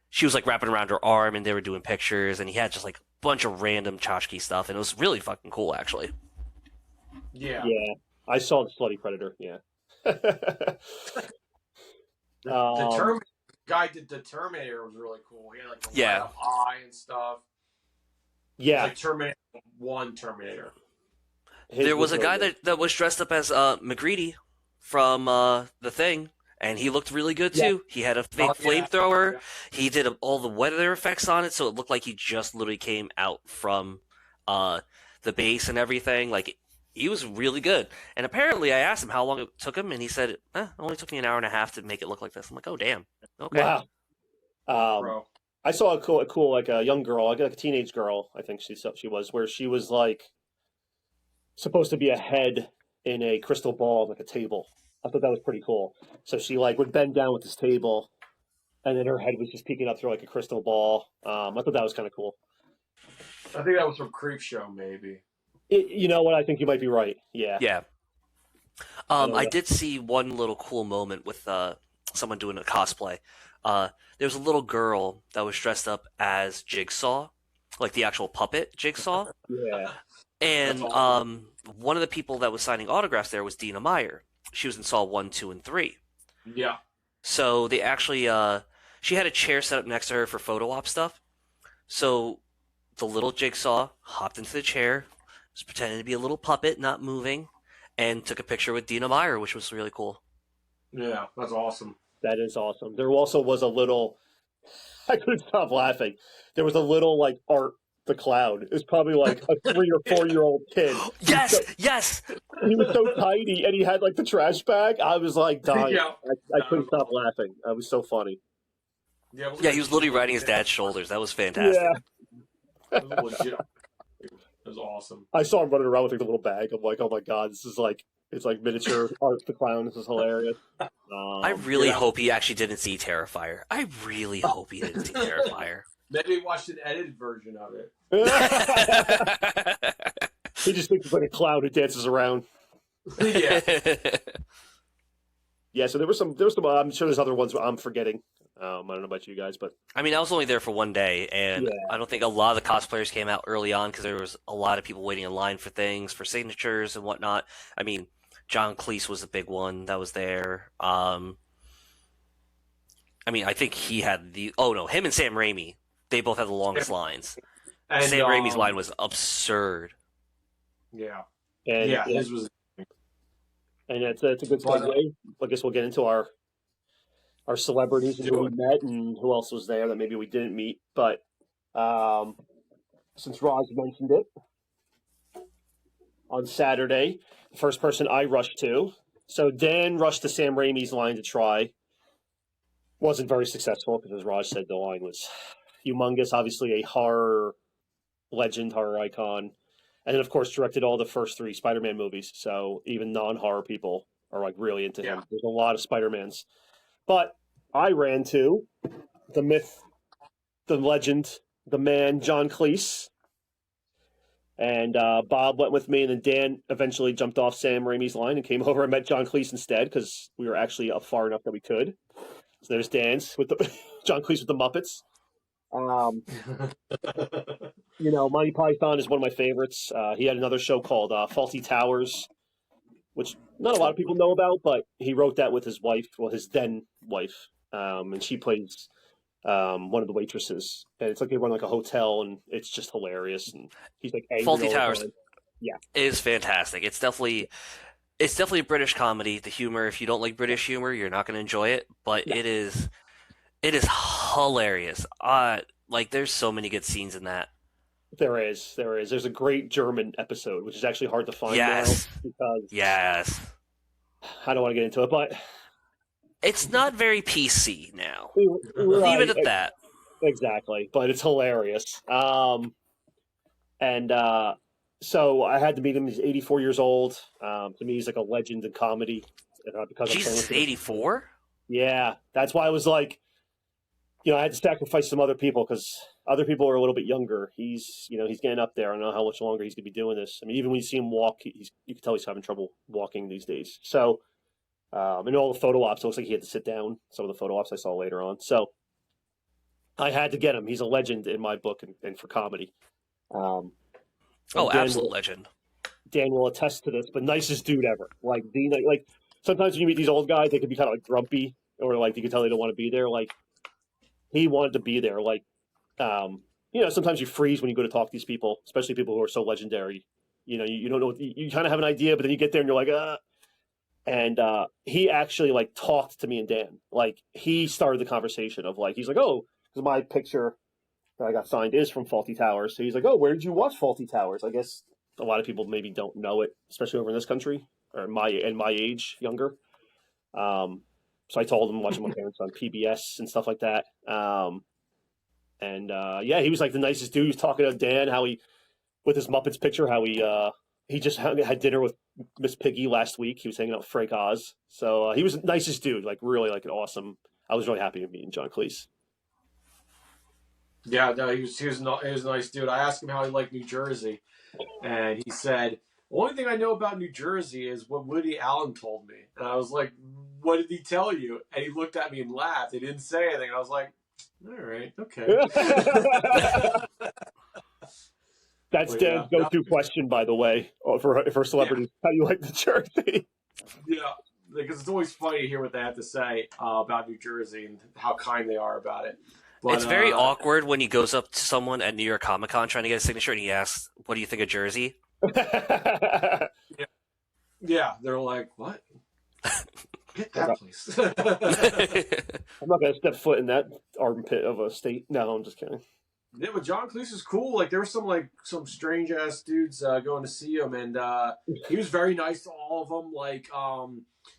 she was, like, wrapping around her arm, and they were doing pictures, and he had just, like, a bunch of random tchotchke stuff, and it was really fucking cool, actually. Yeah. Yeah. I saw the Slutty Predator, yeah. The guy did the Terminator was really cool. He had, like, the light up eye and stuff. Yeah. Like Terminator 1 Terminator. There was a guy that was dressed up as McGreedy from The Thing, and he looked really good too. He had a fake flamethrower. Yeah. He did all the weather effects on it, so it looked like he just literally came out from the base and everything. Like, he was really good. And apparently, I asked him how long it took him, and he said, it only took me an hour and a half to make it look like this. I'm like, oh, damn. Okay. Wow. Bro. I saw a cool like a young girl, like a teenage girl, I think she was, where she was like supposed to be a head in a crystal ball, like a table. I thought that was pretty cool. So she like would bend down with this table, and then her head was just peeking up through like a crystal ball. I thought that was kind of cool. I think that was from Creep Show, maybe. You know what? I think you might be right. Yeah. Yeah. I did see one little cool moment with someone doing a cosplay. There was a little girl that was dressed up as Jigsaw, like the actual puppet Jigsaw. Yeah. And awesome. One of the people that was signing autographs there was Dina Meyer. She was in Saw 1, 2, and 3. Yeah. So they actually, she had a chair set up next to her for photo op stuff. So the little Jigsaw hopped into the chair, was pretending to be a little puppet, not moving, and took a picture with Dina Meyer, which was really cool. Yeah, that's awesome. That is awesome. There also was a little, I couldn't stop laughing. There was a little like Art the Clown. It was probably like a 3 or 4 year old kid. Yes, yes. He was so tiny, and he had like the trash bag. I was like dying. Yeah. I couldn't stop laughing. It was so funny. Yeah, He was literally riding his dad's shoulders. That was fantastic. Yeah. It was legit. It was awesome. I saw him running around with like, the little bag. I'm like, oh my god, this is like, it's like miniature Art the Clown. This is hilarious. I really hope he actually didn't see Terrifier. I really hope he didn't see Terrifier. Maybe watched an edited version of it. He just thinks it's like a clown who dances around. Yeah. Yeah, so there was some. I'm sure there's other ones I'm forgetting. I don't know about you guys, but I mean, I was only there for one day, and Yeah. I don't think a lot of the cosplayers came out early on because there was a lot of people waiting in line for things, for signatures and whatnot. I mean, John Cleese was a big one that was there. I mean, I think he had him and Sam Raimi. They both had the longest lines. And, Sam Raimi's line was absurd. Yeah. and Yeah, his was. and it's a good segue. I guess we'll get into our celebrities and who we met and who else was there that maybe we didn't meet. But since Raj mentioned it, on Saturday, the first person I rushed to. So Dan rushed to Sam Raimi's line to try. Wasn't very successful because, as Raj said, the line was humongous. Obviously, a horror legend, horror icon. And then, of course, directed all the first 3 Spider-Man movies. So even non-horror people are like really into him. There's a lot of Spider-Mans. But I ran to the myth, the legend, the man, John Cleese. And Bob went with me, and then Dan eventually jumped off Sam Raimi's line and came over and met John Cleese instead because we were actually up far enough that we could. So there's Dan's with the John Cleese with the Muppets. You know, Monty Python is one of my favorites. He had another show called Faulty Towers, which not a lot of people know about, but he wrote that with his wife, well, his then wife, and she plays one of the waitresses. And it's like they run like a hotel, and it's just hilarious. And he's like angry Faulty all the Towers time. Yeah, is fantastic. It's definitely a British comedy. The humor, if you don't like British humor, you're not going to enjoy it. But Yeah. it is hilarious. Like there's so many good scenes in that. There is. There's a great German episode, which is actually hard to find Yes. now because Yes. I don't want to get into it, but It's not very PC now. Right, Leave it at that. Exactly, but it's hilarious. So I had to meet him. He's 84 years old. To me, he's like a legend in comedy. Because I'm Jesus, 84? Yeah, that's why I was like, I had to sacrifice some other people because other people are a little bit younger. He's getting up there. I don't know how much longer he's going to be doing this. I mean, even when you see him walk, you can tell he's having trouble walking these days. So, and all the photo ops, it looks like he had to sit down. Some of the photo ops I saw later on. So, I had to get him. He's a legend in my book and for comedy. Absolute legend. Dan will attest to this, but nicest dude ever. Like sometimes when you meet these old guys, they can be kind of like grumpy, or like you can tell they don't want to be there. Like he wanted to be there. Like sometimes you freeze when you go to talk to these people, especially people who are so legendary. You don't know. You kind of have an idea, but then you get there and you're like, And he actually like talked to me and Dan. Like he started the conversation of like he's like, oh, because my picture that I got signed is from Faulty Towers. So he's like, oh, where did you watch Faulty Towers? I guess a lot of people maybe don't know it, especially over in this country or my age, younger. So I told him watching my parents on PBS and stuff like that. Yeah, he was like the nicest dude. He was talking to Dan how he with his Muppets picture how he just had dinner with Miss Piggy last week. He was hanging out with Frank Oz. So he was the nicest dude, like really like an awesome. I was really happy to meet John Cleese. Yeah, no, he was a nice dude. I asked him how he liked New Jersey, and he said, "The only thing I know about New Jersey is what Woody Allen told me." And I was like, "What did he tell you?" And he looked at me and laughed. He didn't say anything. I was like, "All right, okay." That's Dan's go-to question, by the way, for celebrities. Yeah. How do you like New Jersey? Yeah, because it's always funny to hear what they have to say about New Jersey and how kind they are about it. But, it's very awkward when he goes up to someone at New York Comic Con trying to get a signature and he asks, "What do you think of Jersey?" Yeah, they're like, "What? Get that place." I'm not going to step foot in that armpit of a state. No, I'm just kidding. Yeah, but John Cleese is cool. Like there were some strange ass dudes going to see him, and he was very nice to all of them. Like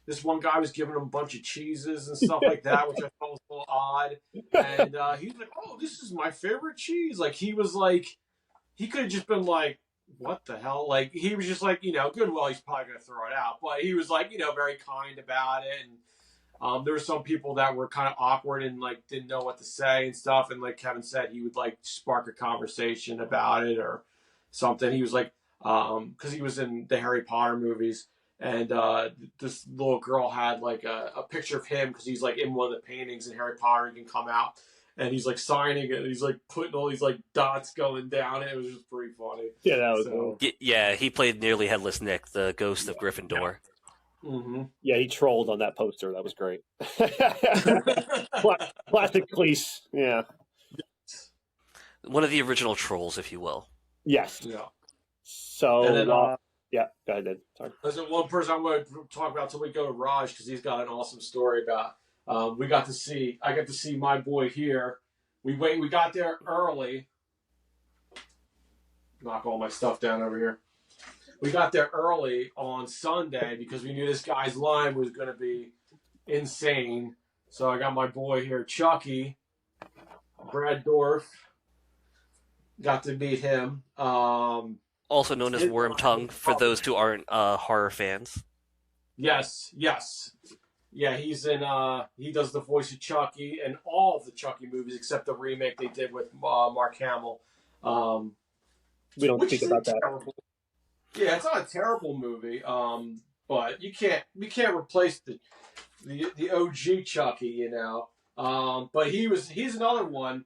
this one guy was giving him a bunch of cheeses and stuff like that, which I thought was a little odd. And he was like, "Oh, this is my favorite cheese." Like he was like, he could have just been like, "What the hell?" Like he was just like, good. Well, he's probably gonna throw it out, but he was like, very kind about it. And there were some people that were kind of awkward and like didn't know what to say and stuff. And like Kevin said, he would like spark a conversation about it or something. He was like, because he was in the Harry Potter movies. And this little girl had like a picture of him because he's like in one of the paintings in Harry Potter. He can come out and he's like signing it. And he's like putting all these like dots going down. It was just pretty funny. Yeah, that was cool. Yeah, he played Nearly Headless Nick, the ghost of Gryffindor. Mm-hmm. Yeah, he trolled on that poster. That was great. Classic Cleese. Yeah. One of the original trolls, if you will. Yes. Yeah. So, and then, yeah, go ahead then. Sorry. There's one person I'm going to talk about till we go to Raj because he's got an awesome story about. I got to see my boy here. We got there early. Knock all my stuff down over here. We got there early on Sunday because we knew this guy's line was going to be insane. So I got my boy here, Chucky, Brad Dorff. Got to meet him. Also known as Worm Tongue for those who aren't horror fans. Yes. Yeah, he's in. He does the voice of Chucky in all of the Chucky movies except the remake they did with Mark Hamill. We don't think about that. Terrible. Yeah, it's not a terrible movie, but we can't replace the OG Chucky, But he's another one,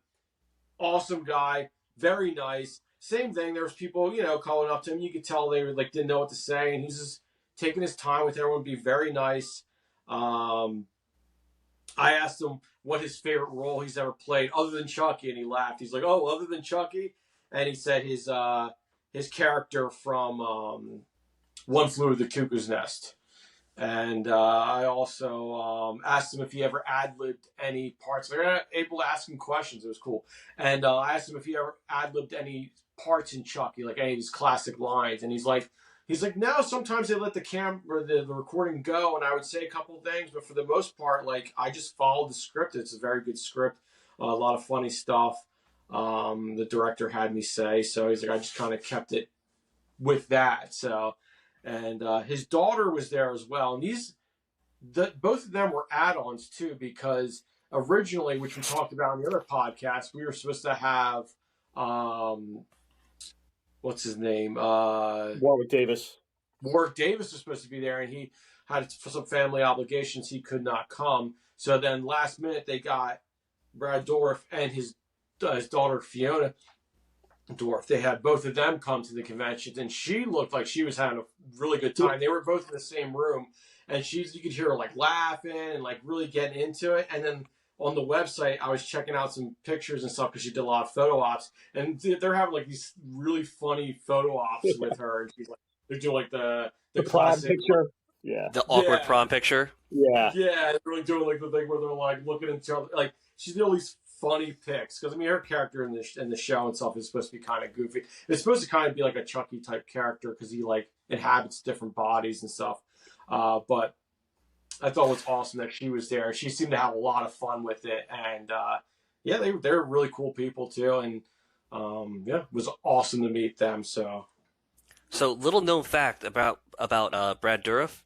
awesome guy, very nice. Same thing. There was people, calling up to him. You could tell they were like didn't know what to say, and he's just taking his time with everyone, be very nice. I asked him what his favorite role he's ever played other than Chucky, and he laughed. He's like, "Oh, other than Chucky," and he said his character from One Flew Over the Cuckoo's Nest. And I also asked him if he ever ad-libbed any parts. We were able to ask him questions. It was cool. And I asked him if he ever ad-libbed any parts in Chucky, like any of these classic lines. And he's like, no, sometimes they let the recording go, and I would say a couple of things. But for the most part, like, I just followed the script. It's a very good script. A lot of funny stuff. The director had me say, so he's like, I just kind of kept it with that. So, and his daughter was there as well, and both of them were add-ons too, because originally, which we talked about on the other podcast, we were supposed to have what's his name, Warwick Davis. Warwick Davis was supposed to be there, and he had some family obligations; he could not come. So then, last minute, they got Brad Dorff and his daughter Fiona Dorff. They had both of them come to the convention, and she looked like she was having a really good time. They were both in the same room, and you could hear her like laughing and like really getting into it. And then on the website, I was checking out some pictures and stuff because she did a lot of photo ops, and they're having like these really funny photo ops with her. And she's like, they're doing like the prom picture. Yeah. The awkward prom picture. Yeah. Yeah, they're really doing like the thing where they're like looking at each other. Like she's doing all these funny picks because I mean her character in the show itself is supposed to be kind of goofy. It's supposed to kind of be like a Chucky type character because he like inhabits different bodies and stuff. But I thought it was awesome that she was there. She seemed to have a lot of fun with it, and yeah, they're really cool people too. And yeah, it was awesome to meet them. So little known fact about Brad Dourif,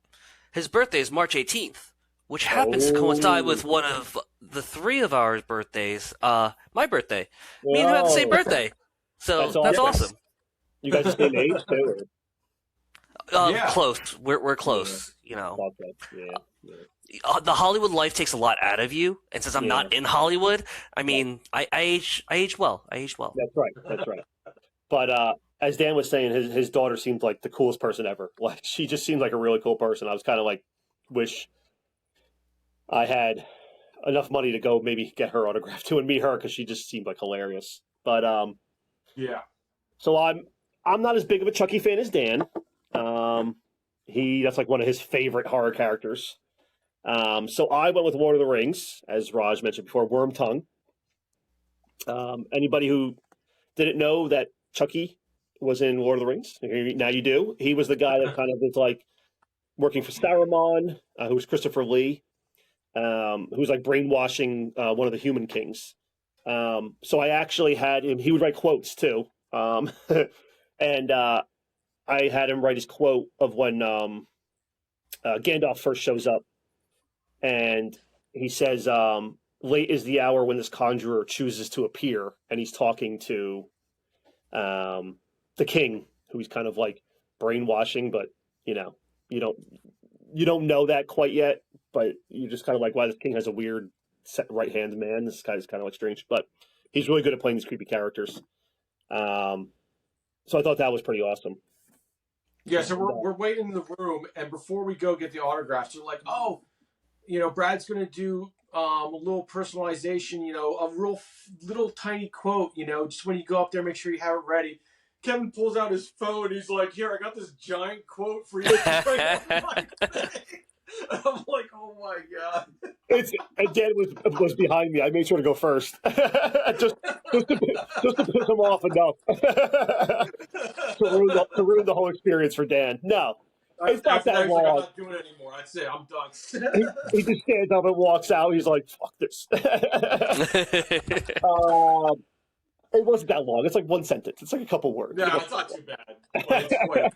his birthday is March 18th, which happens to coincide with one of the three of our birthdays. My birthday. Me and him have the same birthday, so that's awesome. You guys the same age too? Yeah. Close. We're close. Yeah. You know. Okay. Yeah. The Hollywood life takes a lot out of you, and since I'm not in Hollywood, I mean, I age well. I age well. That's right. But as Dan was saying, his daughter seemed like the coolest person ever. Like she just seemed like a really cool person. I was kind of like, wish I had enough money to go maybe get her autograph too and meet her because she just seemed like hilarious. But yeah. So I'm not as big of a Chucky fan as Dan. That's like one of his favorite horror characters. So I went with Lord of the Rings, as Raj mentioned before, Wormtongue. Anybody who didn't know that Chucky was in Lord of the Rings, now you do. He was the guy that kind of was like working for Saruman, who was Christopher Lee, who was like brainwashing one of the human kings. So I actually had him, he would write quotes too. And I had him write his quote of when Gandalf first shows up. And he says, late is the hour when this conjurer chooses to appear. And he's talking to the king, who he's kind of like brainwashing, but you don't know that quite yet, but you're just kind of like, wow, this king has a weird right-hand man. This guy's kind of like strange, but he's really good at playing these creepy characters. So I thought that was pretty awesome. Yeah, so we're waiting in the room, and before we go get the autographs, they're like, oh, Brad's going to do a little personalization, a real little tiny quote, just when you go up there, make sure you have it ready. Kevin pulls out his phone. He's like, here, I got this giant quote for you. I'm like, oh my God. And Dan was behind me. I made sure to go first. just to piss him off enough. to ruin the whole experience for Dan. No. It's not that long. I'm not doing it anymore. That's it. I'm done. he just stands up and walks out. He's like, fuck this. It wasn't that long. It's like one sentence. It's like a couple words. Yeah, it's not too bad. It's quick.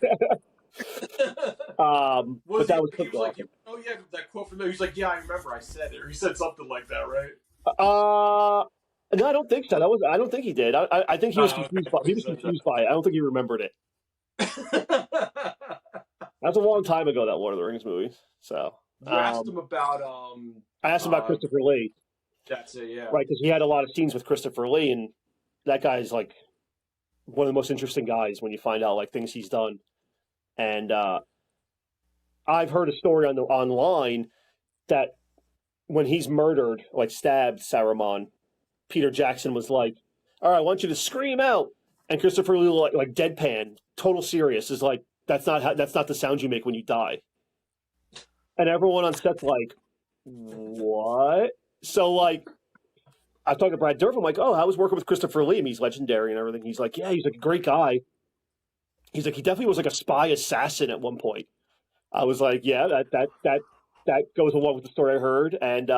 But that was like, oh yeah, that quote from there. He's like, yeah, I remember. I said it. Or he said something like that, right? No, I don't think so. I don't think he did. I think he was confused by. He was confused by it. I don't think he remembered it. That's a long time ago, that Lord of the Rings movie. So you asked him about. I asked him about Christopher Lee. That's it, yeah. Right, because he had a lot of scenes with Christopher Lee, and that guy's like one of the most interesting guys when you find out like things he's done. And I've heard a story online that when he's murdered, like stabbed Saruman, Peter Jackson was like, "All right, I want you to scream out," and Christopher Lee like deadpan, total serious, is like, that's not the sound you make when you die. And everyone on set's like, what? So like, I talked to Brad Dourif. I'm like, oh, I was working with Christopher Lee. He's legendary and everything. He's like, yeah, he's like a great guy. He's like, he definitely was like a spy assassin at one point. I was like, yeah, that goes along with the story I heard. And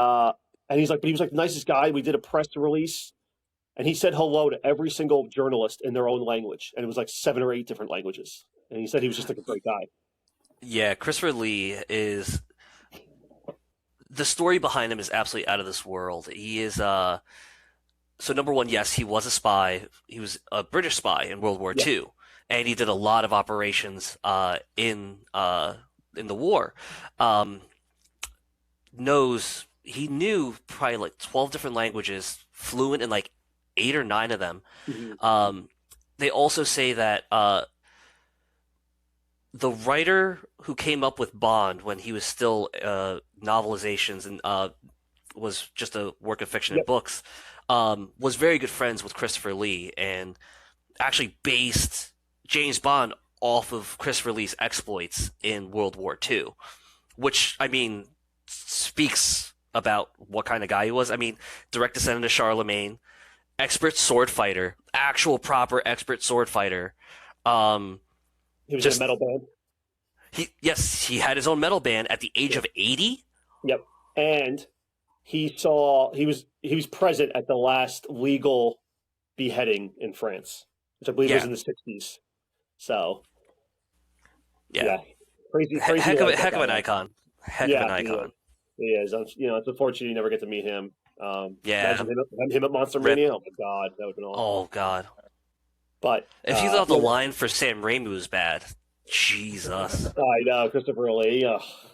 he's like, but he was like the nicest guy. We did a press release, and he said hello to every single journalist in their own language, and it was like 7 or 8 different languages. And he said he was just like a great guy. Yeah, Christopher Lee is. The story behind him is absolutely out of this world. He is so number one, yes, he was a spy. He was a British spy in World War II, and he did a lot of operations in the war. He knew probably like 12 different languages, fluent in like 8 or 9 of them. Mm-hmm. They also say that the writer who came up with Bond when he was still novelizations and was just a work of fiction in books, was very good friends with Christopher Lee and actually based James Bond off of Christopher Lee's exploits in World War II, which, I mean, speaks about what kind of guy he was. I mean, direct descendant of Charlemagne, expert sword fighter, actual proper expert sword fighter. He was in a metal band. He had his own metal band at the age of 80. Yep, and he was present at the last legal beheading in France, which I believe was in the 60s. So, yeah. crazy. Heck of an icon. Heck of an icon. He is. It's unfortunate you never get to meet him. Yeah. Him at Monster Mania. Oh my God, that would have been awesome. Oh God. But if you thought the line for Sam Raimi was bad, Jesus. I know, Christopher Lee.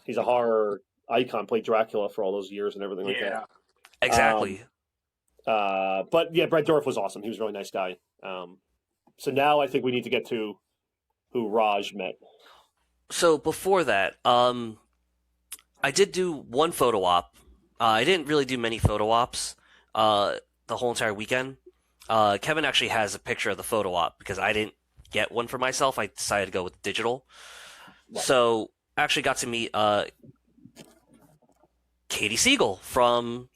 He's a horror icon. Played Dracula for all those years and everything like that. Exactly. But yeah, Brett Dourif was awesome. He was a really nice guy. So now I think we need to get to who Raj met. So before that, I did do one photo op. I didn't really do many photo ops the whole entire weekend. Kevin actually has a picture of the photo op because I didn't get one for myself. I decided to go with digital. Right. So actually got to meet Katie Siegel from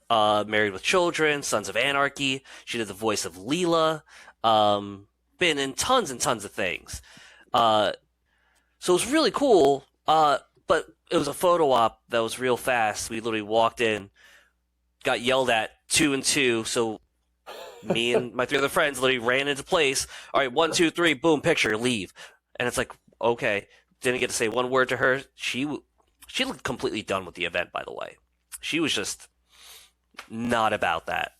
Married with Children, Sons of Anarchy. She did the voice of Leela. Been in tons and tons of things. So it was really cool. But it was a photo op that was real fast. We literally walked in, got yelled at 2 and 2. So me and my 3 other friends literally ran into place. All right, 1, 2, 3, boom, picture, leave. And it's like, okay. Didn't get to say one word to her. She looked completely done with the event, by the way. She was just not about that.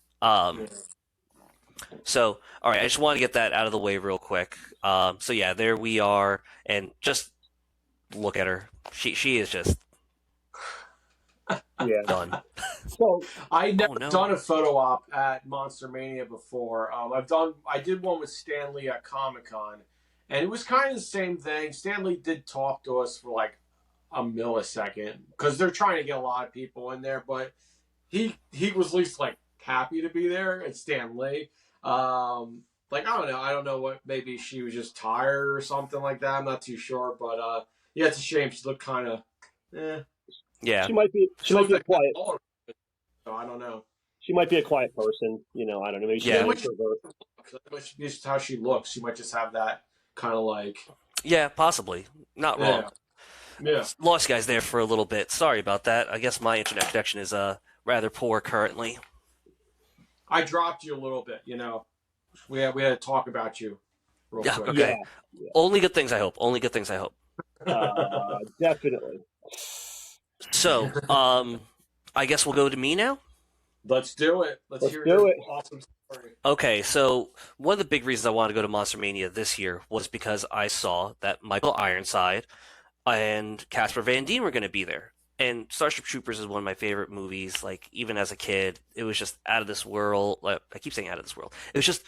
So, all right, I just want to get that out of the way real quick. So yeah, there we are, and just look at her. She is just done. So I've never done a photo op at Monster Mania before. I did one with Stan Lee at Comic-Con, and it was kind of the same thing. Stan Lee did talk to us for like a millisecond because they're trying to get a lot of people in there, but he was at least like happy to be there. It's Stan Lee. Like I don't know what, maybe she was just tired or something like that. I'm not too sure, but yeah, it's a shame. She looked kind of yeah. She might be a quiet. So I don't know. She might be a quiet person, I don't know. Maybe she's an introvert. Just how she looks. She might just have that kind of like. Yeah, possibly. Not wrong. Yeah. Lost you guys there for a little bit. Sorry about that. I guess my internet connection is rather poor currently. I dropped you a little bit, We had to talk about you real quick. Okay. Yeah. Only good things, I hope. Definitely. So, I guess we'll go to me now? Let's do it. Let's hear your awesome story. Okay, so one of the big reasons I wanted to go to Monster Mania this year was because I saw that Michael Ironside and Casper Van Dien were going to be there. And Starship Troopers is one of my favorite movies. Like, even as a kid, it was just out of this world. Like, I keep saying out of this world. It was just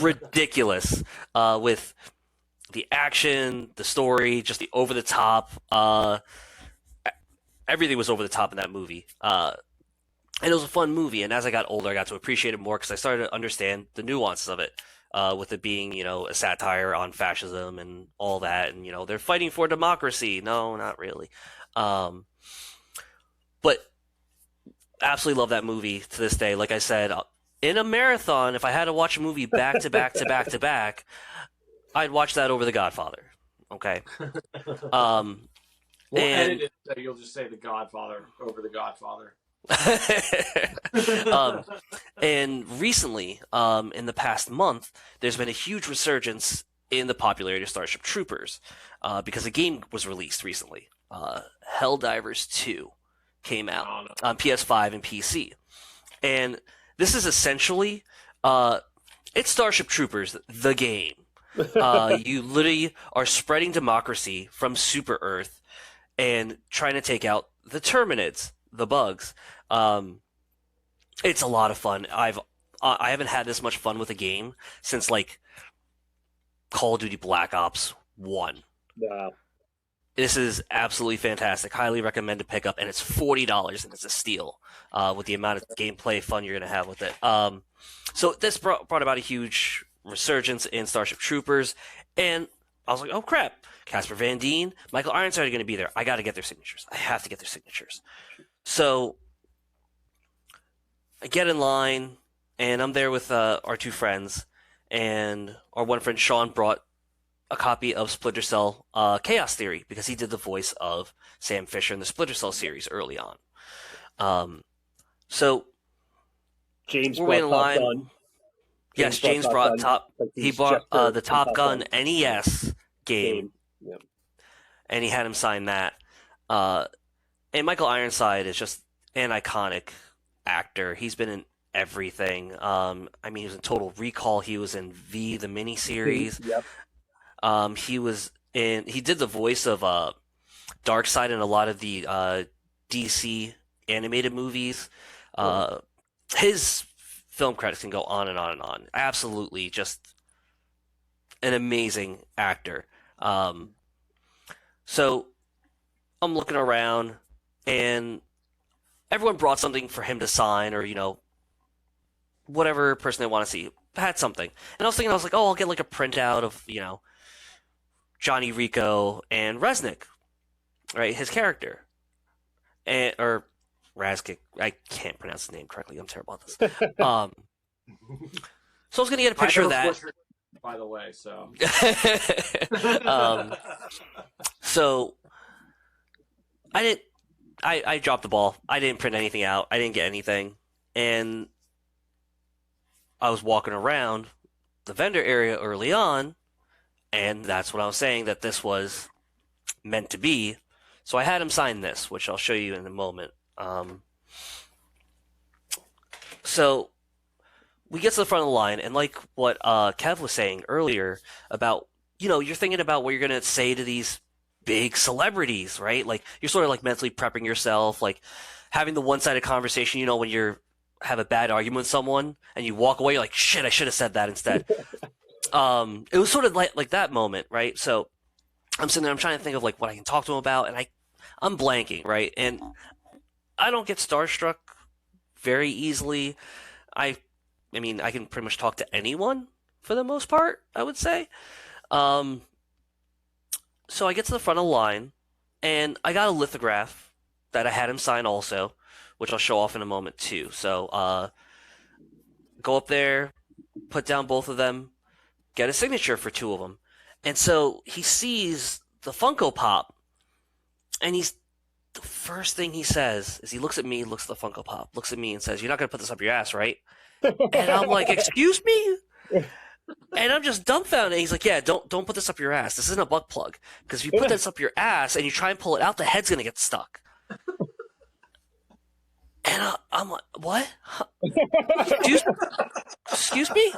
ridiculous with the action, the story, just the over the top. Everything was over the top in that movie. And it was a fun movie. And as I got older, I got to appreciate it more because I started to understand the nuances of it. With it being, a satire on fascism and all that. And, they're fighting for democracy. No, not really. But absolutely love that movie to this day. Like I said, in a marathon, if I had to watch a movie back to back to back to back, I'd watch that over The Godfather. Okay. We'll edit it so you'll just say The Godfather over The Godfather. And recently, in the past month, there's been a huge resurgence in the popularity of Starship Troopers because a game was released recently. Helldivers 2 came out on PS5 and PC. And this is essentially it's Starship Troopers, the game. You literally are spreading democracy from Super Earth and trying to take out the Terminids, the bugs. It's a lot of fun. I haven't had this much fun with a game since like Call of Duty Black Ops 1. Wow. This is absolutely fantastic. Highly recommend to pick up, and it's $40, and it's a steal with the amount of gameplay fun you're going to have with it. So this brought about a huge resurgence in Starship Troopers, and I was like, oh crap, Casper Van Dien, Michael Ironside are going to be there. I got to get their signatures. I have to get their signatures. So I get in line, and I'm there with our two friends, and our one friend Sean brought a copy of Splinter Cell Chaos Theory because he did the voice of Sam Fisher in the Splinter Cell series early on. So James we're brought waiting in Top line. Gun. Yes, James brought Gun. he brought the Top Gun NES game, Yep. and he had him sign that. And Michael Ironside is just an iconic actor. He's been in everything. I mean, he was in Total Recall. He was in V, the miniseries. Yep. He did the voice of Darkseid in a lot of the DC animated movies. His film credits can go on and on and on. Absolutely, just an amazing actor. So I'm looking around, and everyone brought something for him to sign, or whatever person they want to see had something. And I was like, oh, I'll get like a printout of Johnny Rico and Resnick, right? His character, or Razkick. I can't pronounce his name correctly. I'm terrible at this. So I was gonna get a picture of that. By the way, so. So I dropped the ball. I didn't print anything out. I didn't get anything, and I was walking around the vendor area early on, and that's when I was saying that this was meant to be. So I had him sign this, which I'll show you in a moment. So we get to the front of the line, and like what Kev was saying earlier about, you're thinking about what you're going to say to these big celebrities, right? Like, you're sort of like mentally prepping yourself, like having the one-sided conversation, when you're have a bad argument with someone and you walk away, you're like, shit, I should have said that instead. It was sort of like that moment, right? So I'm sitting there, I'm trying to think of like what I can talk to him about, and I'm blanking, right? And I don't get starstruck very easily. I mean, I can pretty much talk to anyone for the most part, I would say. So I get to the front of the line, and I got a lithograph that I had him sign also, which I'll show off in a moment too. So go up there, put down both of them, get a signature for two of them. And so he sees the Funko Pop, and the first thing he says is he looks at me, looks at the Funko Pop, looks at me and says, "You're not going to put this up your ass, right?" And I'm like, "Excuse me?" And I'm just dumbfounded. He's like, "Yeah, don't put this up your ass. This isn't a butt plug. Because if you put this up your ass and you try and pull it out, the head's going to get stuck." And I'm like, "What? Excuse me?"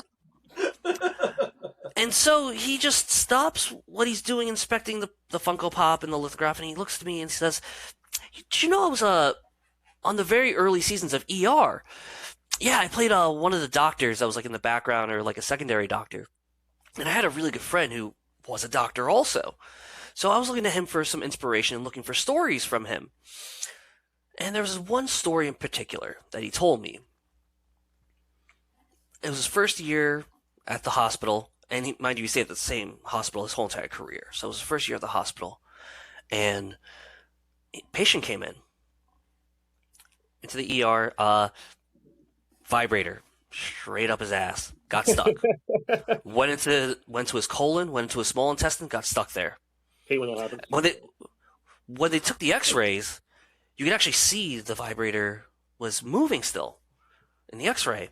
And so he just stops what he's doing, inspecting the Funko Pop and the lithograph, and he looks at me and he says, "Did you know I was on the very early seasons of ER? Yeah, I played one of the doctors that was like in the background, or like a secondary doctor. And I had a really good friend who was a doctor also. So I was looking to him for some inspiration and looking for stories from him. And there was one story in particular that he told me. It was his first year at the hospital, and mind you, he stayed at the same hospital his whole entire career. So it was his first year at the hospital, and a patient came into the ER, vibrator straight up his ass, got stuck. went to his colon, went into his small intestine, got stuck there. Hate when that happens. When they took the X-rays, you could actually see the vibrator was moving still in the X-ray.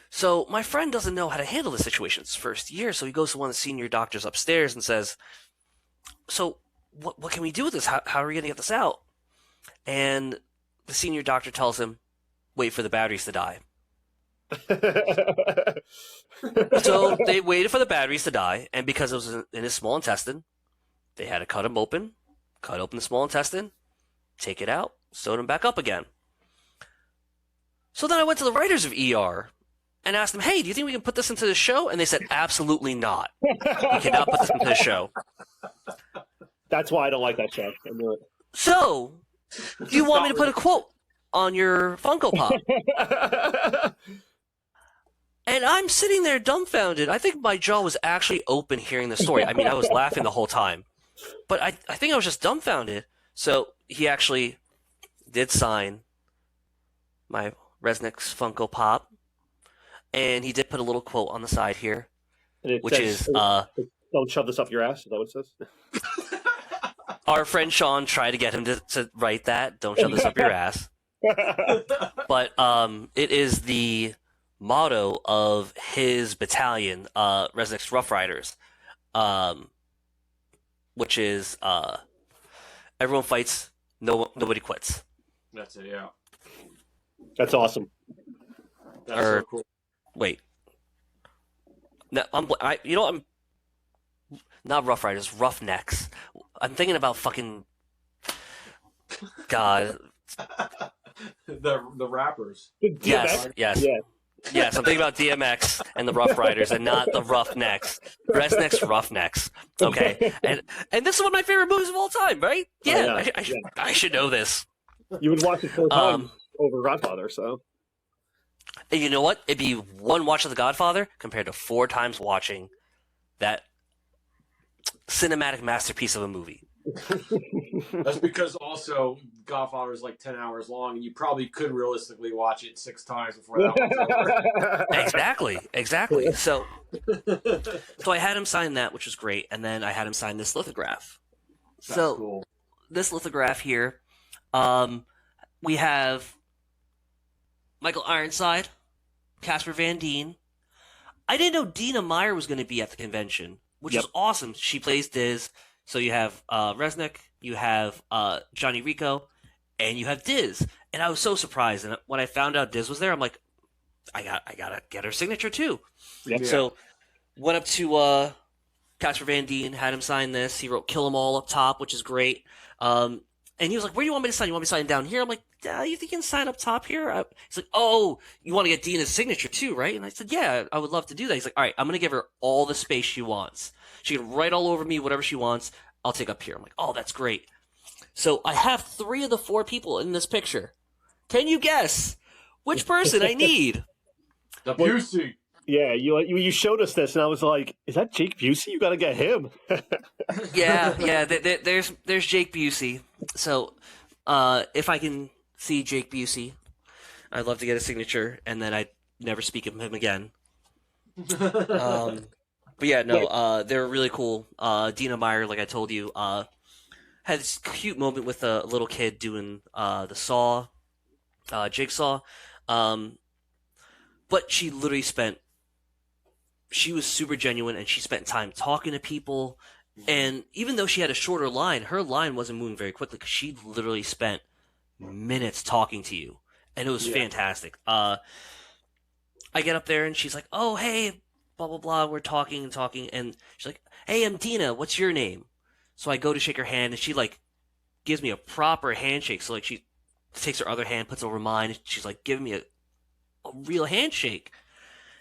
So my friend doesn't know how to handle the situation. It's his first year, so he goes to one of the senior doctors upstairs and says, "So what can we do with this? How are we going to get this out?" And the senior doctor tells him, "Wait for the batteries to die." So they waited for the batteries to die, and because it was in his small intestine, they had to cut open the small intestine, take it out, sewed him back up again. So then I went to the writers of ER and asked them, "Hey, do you think we can put this into the show?" And they said, "Absolutely not. We cannot put this into the show." That's why I don't like that show. I knew it. So, do you want me to put a quote on your Funko Pop? And I'm sitting there dumbfounded. I think my jaw was actually open hearing the story. I mean, I was laughing the whole time. But I think I was just dumbfounded. So he actually did sign my Resnick's Funko Pop, and he did put a little quote on the side here, And it which says, is "Don't shove this up your ass." Is that what it says? our friend Sean tried to get him to write that. Don't shove this up your ass. But it is the motto of his battalion, Resnick's Rough Riders, which is everyone fights, nobody quits. That's it. Yeah. That's awesome. That's so cool. Wait. No, I'm not Rough Riders, Roughnecks. I'm thinking about fucking God. The rappers. Yes. Yeah. Yes, I'm thinking about DMX and the Rough Riders, and not the Roughnecks. Resnick's Roughnecks. Okay, and this is one of my favorite movies of all time, right? Yeah, I should know this. You would watch it 4 times over Godfather, so. And you know what? It'd be one watch of The Godfather compared to 4 times watching that cinematic masterpiece of a movie. That's because also Godfather is like 10 hours long, and you probably could realistically watch it 6 times before that one's over. Exactly. So I had him sign that, which was great, and then I had him sign this lithograph. That's so cool. This lithograph here, we have Michael Ironside, Casper Van Dien. I didn't know Dina Meyer was going to be at the convention, which is awesome. She plays Diz. So you have Resnick, you have Johnny Rico, and you have Diz. And I was so surprised. And when I found out Diz was there, I'm like, I gotta get her signature too. Yep. So went up to Casper Van Dien, had him sign this. He wrote "Kill 'Em All" up top, which is great. And he was like, "Where do you want me to sign? You want me to sign down here?" I'm like, "You think you can sign up top here?" He's like, "Oh, you want to get Dina's signature too, right?" And I said, "Yeah, I would love to do that." He's like, "All right, I'm gonna give her all the space she wants. She can write all over me, whatever she wants. I'll take up here." I'm like, "Oh, that's great." So I have 3 of the 4 people in this picture. Can you guess which person I need? The Busey. Yeah, you showed us this, and I was like, "Is that Jake Busey? You got to get him." Yeah. There's Jake Busey. So if I can see Jake Busey, I'd love to get a signature, and then I'd never speak of him again. But yeah, no, they're really cool. Dina Meyer, like I told you, had this cute moment with a little kid doing the saw, jigsaw. But she literally she was super genuine, and she spent time talking to people. And even though she had a shorter line, her line wasn't moving very quickly because she literally spent minutes talking to you. And it was fantastic. I get up there, and she's like, "Oh, hey, blah, blah, blah." We're talking, and she's like, "Hey, I'm Dina. What's your name?" So I go to shake her hand, and she, like, gives me a proper handshake. So, like, she takes her other hand, puts it over mine, and she's, like, giving me a real handshake.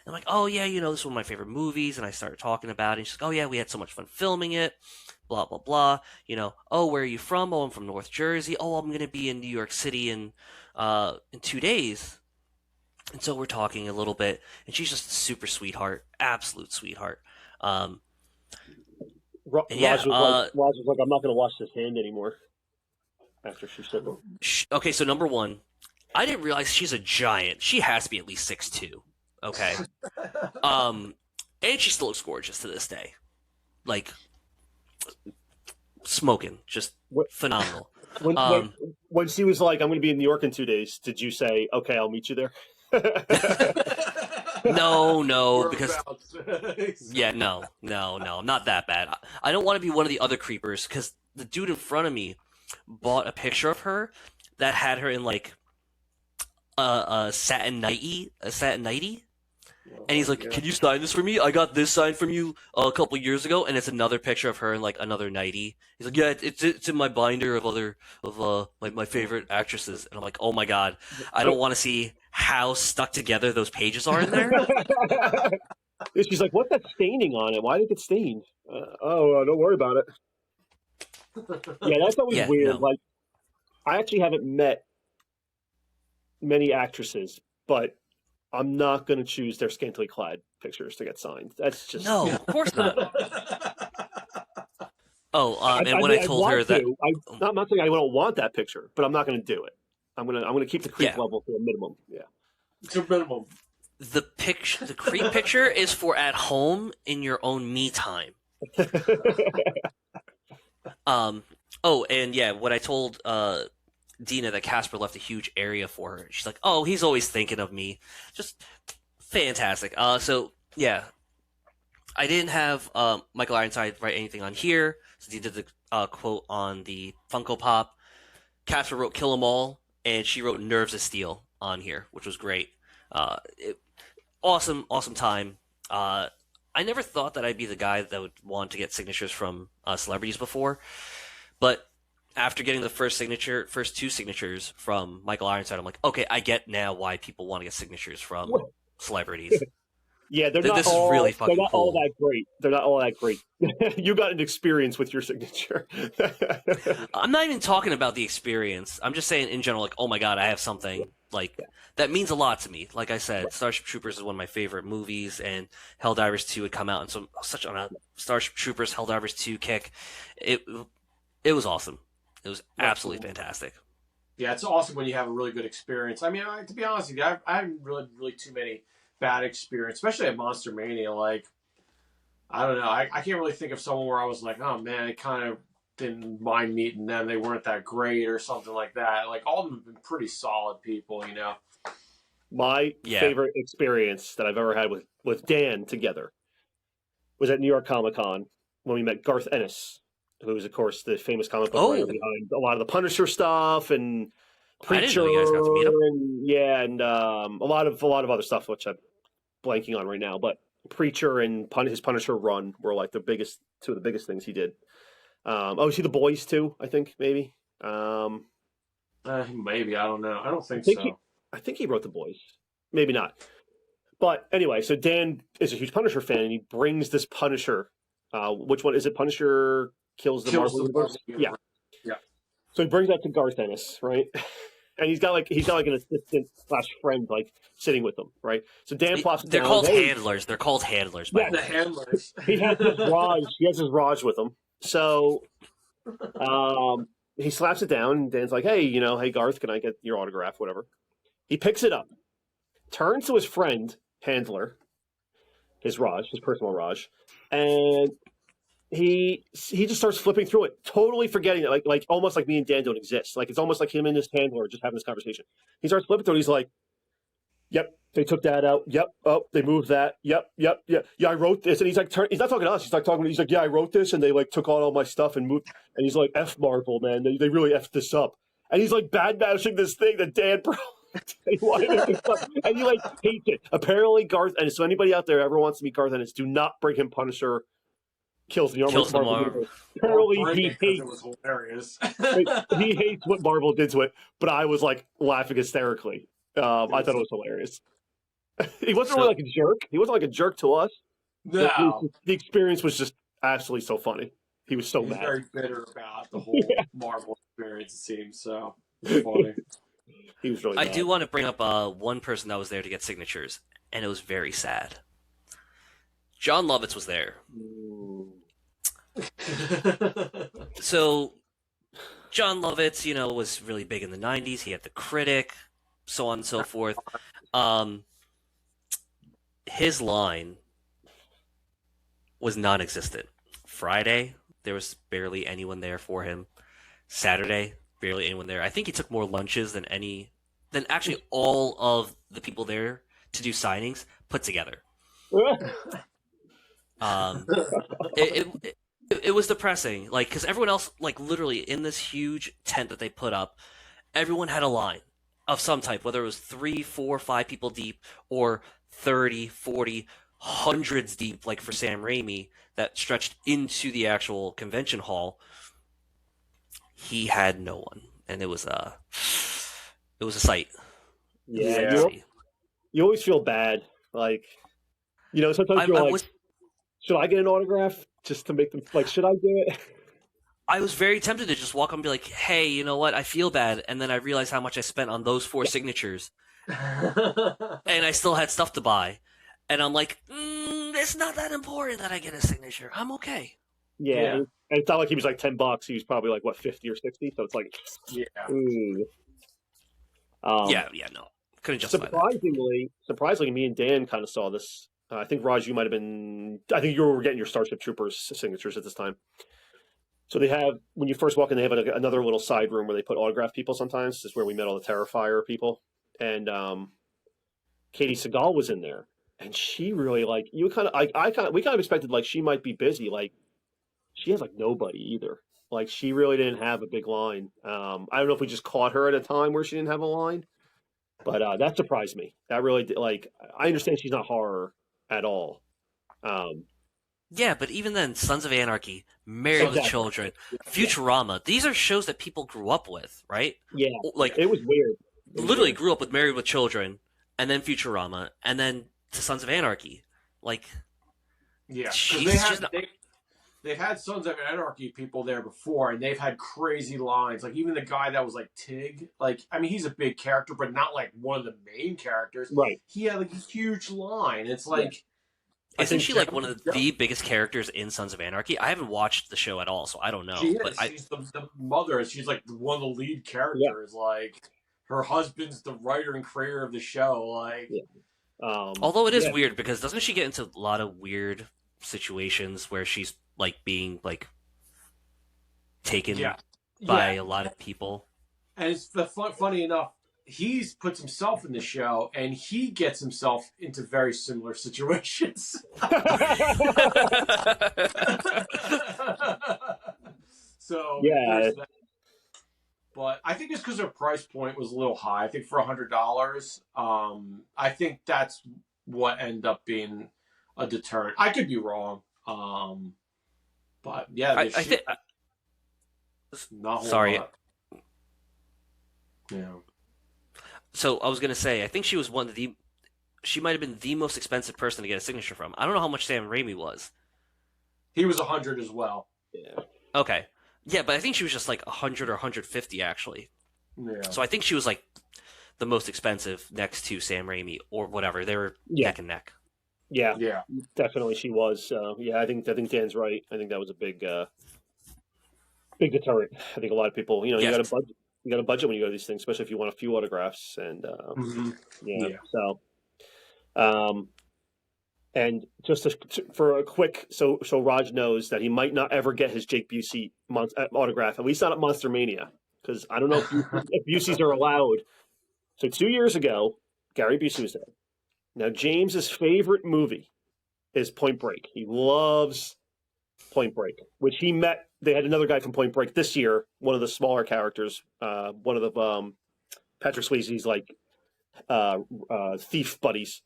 I'm like, "Oh, yeah, this is one of my favorite movies." And I started talking about it. And she's like, "Oh, yeah, we had so much fun filming it, blah, blah, blah. Oh, where are you from?" "Oh, I'm from North Jersey." "Oh, I'm going to be in New York City in 2 days." And so we're talking a little bit, and she's just a super sweetheart, absolute sweetheart. Raj was like, "I'm not going to wash this hand anymore." After she said that. Okay, so number one, I didn't realize she's a giant. She has to be at least 6'2". Okay. And she still looks gorgeous to this day. Like, smoking, just phenomenal. When she was like, "I'm going to be in New York in 2 days," did you say, "Okay, I'll meet you there"? No, because no, I'm not that bad. I don't want to be one of the other creepers, because the dude in front of me bought a picture of her that had her in like a satin nightie, and he's like, "Can you sign this for me? I got this signed from you a couple years ago," and it's another picture of her in like another nightie. He's like, "Yeah, it's in my binder of my favorite actresses," and I'm like, "Oh my god, I don't want to see how stuck together those pages are in there." She's like, "What's that staining on it? Why did it get stained?" Don't worry about it. Yeah, that's always weird. No. Like, I actually haven't met many actresses, but I'm not going to choose their scantily clad pictures to get signed. That's just... No, of course not. And when I told her that... I'm not saying I don't want that picture, but I'm not going to do it. I'm gonna keep the creep level to a minimum. Yeah, To minimum. The creep picture is for at home in your own me time. Oh, and yeah, what I told Dina that Casper left a huge area for her. She's like, "Oh, he's always thinking of me." Just fantastic. So yeah, I didn't have Michael Ironside write anything on here since he did the quote on the Funko Pop. Casper wrote "Kill 'Em All," and she wrote "Nerves of Steel" on here, which was great. Awesome time. I never thought that I'd be the guy that would want to get signatures from celebrities before, but after getting the first two signatures from Michael Ironside, I'm like, okay, I get now why people want to get signatures from celebrities. Yeah, they're not all that great. They're not all that great. You got an experience with your signature. I'm not even talking about the experience. I'm just saying in general, like, oh my god, I have something like that means a lot to me. Like I said, Starship Troopers is one of my favorite movies, and Helldivers 2 had come out, and so such on a Starship Troopers Helldivers 2 kick. It was awesome. It was absolutely fantastic. Yeah, it's awesome when you have a really good experience. I mean, to be honest with you, I haven't really too many bad experience, especially at Monster Mania. Like, I don't know, I can't really think of someone where I was like, oh man, I kind of didn't mind meeting them. They weren't that great or something like that. Like, all of them have been pretty solid people, you know. My favorite experience that I've ever had with Dan together was at New York Comic Con when we met Garth Ennis, who is, of course, the famous comic book writer behind a lot of the Punisher stuff and Preacher. I didn't know you guys got to meet him. And a lot of other stuff, which I'm blanking on right now. But Preacher and his Punisher run were like two of the biggest things he did. You see The Boys too? I think maybe. Maybe, I don't know. I don't think so. I think he wrote The Boys. Maybe not. But anyway, so Dan is a huge Punisher fan, and he brings this Punisher. Which one is it? Punisher kills the Marvel Universe? Yeah. So he brings that to Garth Ennis, right? And he's got like an assistant / friend like sitting with him, right? So Dan plops down. They're called handlers. They're called handlers. Yeah, the handlers. He has his Raj with him. So he slaps it down, and Dan's like, hey Garth, can I get your autograph? Whatever. He picks it up, turns to his friend, handler, his personal Raj, and he just starts flipping through it, totally forgetting it, like almost like me and Dan don't exist. Like, it's almost like him and his handler just having this conversation. He starts flipping through it. He's like, "Yep, they took that out. Yep, oh, they moved that. Yep, yeah, I wrote this." And he's like, he's not talking to us. He's like he's like, "Yeah, I wrote this, and they like took all my stuff and moved." And he's like, "F Marvel, man, they really effed this up." And he's like bad bashing this thing that Dan brought. And he like hates it. Apparently, Garth. And so anybody out there ever wants to meet Garth Ennis, do not bring him Punisher. Kills the Marvel. Apparently, he hates. It was hilarious. He hates what Marvel did to it, but I was like laughing hysterically. I thought it was hilarious. He wasn't really like a jerk. He wasn't like a jerk to us. No, the experience was just absolutely so funny. He was so mad. Very bitter about the whole Marvel experience. It seems so. It's funny. He was really mad. I do want to bring up one person that was there to get signatures, and it was very sad. John Lovitz was there. So, John Lovitz, was really big in the 90s. He had The Critic, so on and so forth. His line was non-existent. Friday, there was barely anyone there for him. Saturday, barely anyone there. I think he took more lunches than actually all of the people there to do signings put together. It was depressing, like, because everyone else, like, literally in this huge tent that they put up, everyone had a line of some type, whether it was 3, 4, 5 people deep, or 30, 40, hundreds deep, like for Sam Raimi, that stretched into the actual convention hall. He had no one, and it was a sight. Yeah, you always feel bad, like, sometimes you're like, should I get an autograph just to make them, like, should I do it? I was very tempted to just walk up and be like, hey, you know what? I feel bad. And then I realized how much I spent on those 4 signatures. And I still had stuff to buy. And I'm like, it's not that important that I get a signature. I'm okay. Yeah. And it's not like he was like $10. He was probably like, what, 50 or 60? So it's like, yeah. No, couldn't justify that. Surprisingly, me and Dan kind of saw this. I think Raj, you might have been. I think you were getting your Starship Troopers signatures at this time. So they have, when you first walk in, they have another little side room where they put autograph people. Sometimes this is where we met all the Terrifier people, and Katie Seagal was in there, and she really like you kind of. We kind of expected like she might be busy. Like she has like nobody either. Like she really didn't have a big line. I don't know if we just caught her at a time where she didn't have a line, but that surprised me. That really did, like I understand she's not horror at all. Yeah, but even then, Sons of Anarchy, Married with Children, Futurama, these are shows that people grew up with, right? Yeah, like it was weird. Literally grew up with Married with Children, and then Futurama, and then to Sons of Anarchy. Like, yeah, she's they've had Sons of Anarchy people there before, and they've had crazy lines. Like even the guy that was like Tig, like I mean, he's a big character, but not like one of the main characters. Right? He had like a huge line. It's like. Yeah. Isn't she like one of the biggest characters in Sons of Anarchy? I haven't watched the show at all, so I don't know. She is. She's the mother. She's like one of the lead characters. Yeah. Like her husband's the writer and creator of the show. Like, although it is weird because doesn't she get into a lot of weird situations where she's like being like taken by a lot of people? And it's funny enough. He puts himself in the show, and he gets himself into very similar situations. So yeah, but I think it's because their price point was a little high. I think for $100, I think that's what ended up being a deterrent. I could be wrong, but yeah, I think. Sorry. Yeah. So I was gonna say, I think she was she might have been the most expensive person to get a signature from. I don't know how much Sam Raimi was. He was 100 as well. Yeah. Okay. Yeah, but I think she was just like 100 or 150 actually. Yeah. So I think she was like the most expensive next to Sam Raimi or whatever. They were neck and neck. Yeah. Yeah. Definitely, she was. Yeah, I think Dan's right. I think that was a big deterrent. I think a lot of people, you got a budget. You got a budget when you go to these things, especially if you want a few autographs. And so, and just for a quick, so Raj knows that he might not ever get his Jake Busey autograph, at least not at Monster Mania, because I don't know if Buseys are allowed. So 2 years ago, Gary Busey was there. Now James's favorite movie is Point Break. He loves Point Break, which he met. They had another guy from Point Break this year, one of the smaller characters, one of the Patrick Swayze's like thief buddies.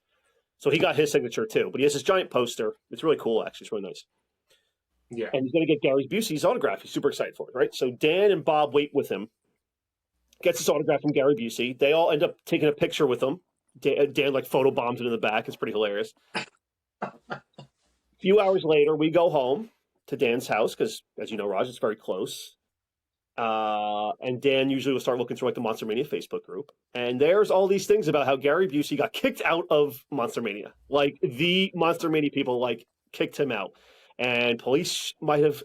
So he got his signature too. But he has this giant poster. It's really cool, actually. It's really nice. Yeah. And he's going to get Gary Busey's autograph. He's super excited for it, right? So Dan and Bob wait with him. Gets his autograph from Gary Busey. They all end up taking a picture with him. Dan like photobombs it in the back. It's pretty hilarious. A few hours later, we go home to Dan's house because, as you know, Raj, it's very close. And Dan usually will start looking through like the Monster Mania Facebook group, and there's all these things about how Gary Busey got kicked out of Monster Mania. Like the Monster Mania people like kicked him out, and police might have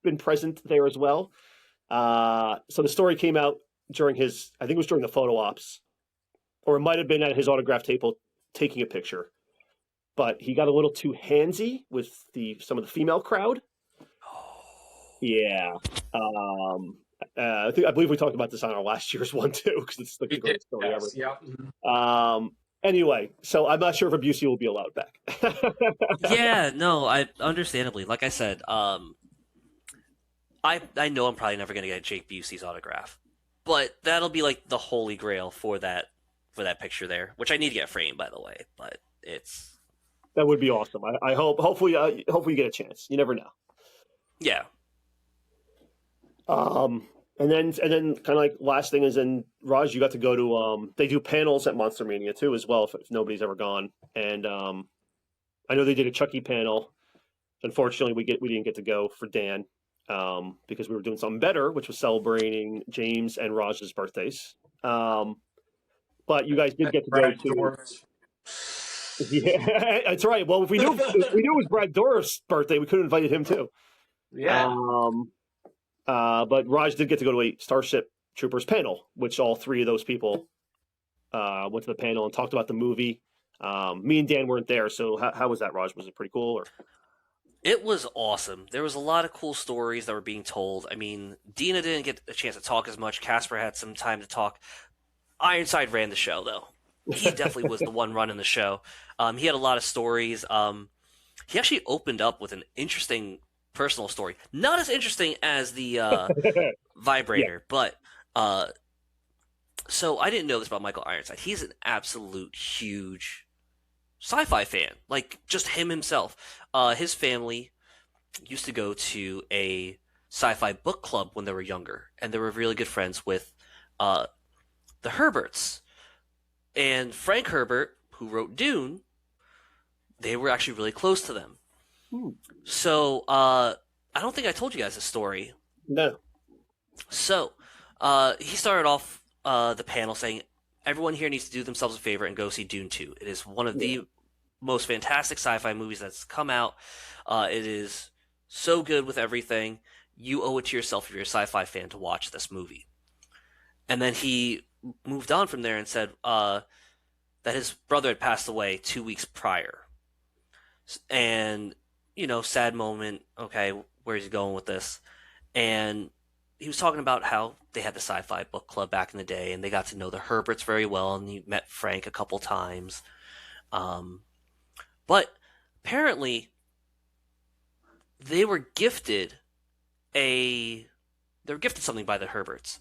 been present there as well. So the story came out during his, I think it was during the photo ops, or it might have been at his autograph table taking a picture. But he got a little too handsy with some of the female crowd. Yeah. I believe we talked about this on our last year's one too, because it's like the greatest story ever. Yeah. Anyway, so I'm not sure if Busey will be allowed back. Yeah, no, I understandably, like I said, I know I'm probably never gonna get Jake Busey's autograph, but that'll be like the holy grail for that picture there, which I need to get framed, by the way. But that would be awesome. I hopefully you get a chance. You never know. Yeah. And then kind of like last thing is, then Raj, you got to go to they do panels at Monster Mania too as well if nobody's ever gone. And I know they did a Chucky panel. Unfortunately, we didn't get to go for Dan because we were doing something better, which was celebrating James and Raj's birthdays. But you guys did get to go to. Yeah, that's right. Well, if we knew it was Brad Dourif's birthday, we could have invited him too. Yeah. But Raj did get to go to a Starship Troopers panel, which all three of those people went to the panel and talked about the movie. Me and Dan weren't there, so how was that, Raj? Was it pretty cool? Or? It was awesome. There was a lot of cool stories that were being told. I mean, Dina didn't get a chance to talk as much. Casper had some time to talk. Ironside ran the show, though. He definitely was the one running the show. He had a lot of stories. He actually opened up with an interesting personal story. Not as interesting as the vibrator, but so I didn't know this about Michael Ironside. He's an absolute huge sci-fi fan, like just him himself. His family used to go to a sci-fi book club when they were younger, and they were really good friends with the Herberts. And Frank Herbert, who wrote Dune, they were actually really close to them. So I don't think I told you guys the story. No. So he started off the panel saying, everyone here needs to do themselves a favor and go see Dune 2. It is one of the most fantastic sci-fi movies that's come out. It is so good with everything. You owe it to yourself if you're a sci-fi fan to watch this movie. And then he moved on from there and said that his brother had passed away 2 weeks prior. And, sad moment. Okay, where's he going with this? And he was talking about how they had the sci-fi book club back in the day, and they got to know the Herberts very well, and he met Frank a couple times. But apparently, they were gifted something by the Herberts.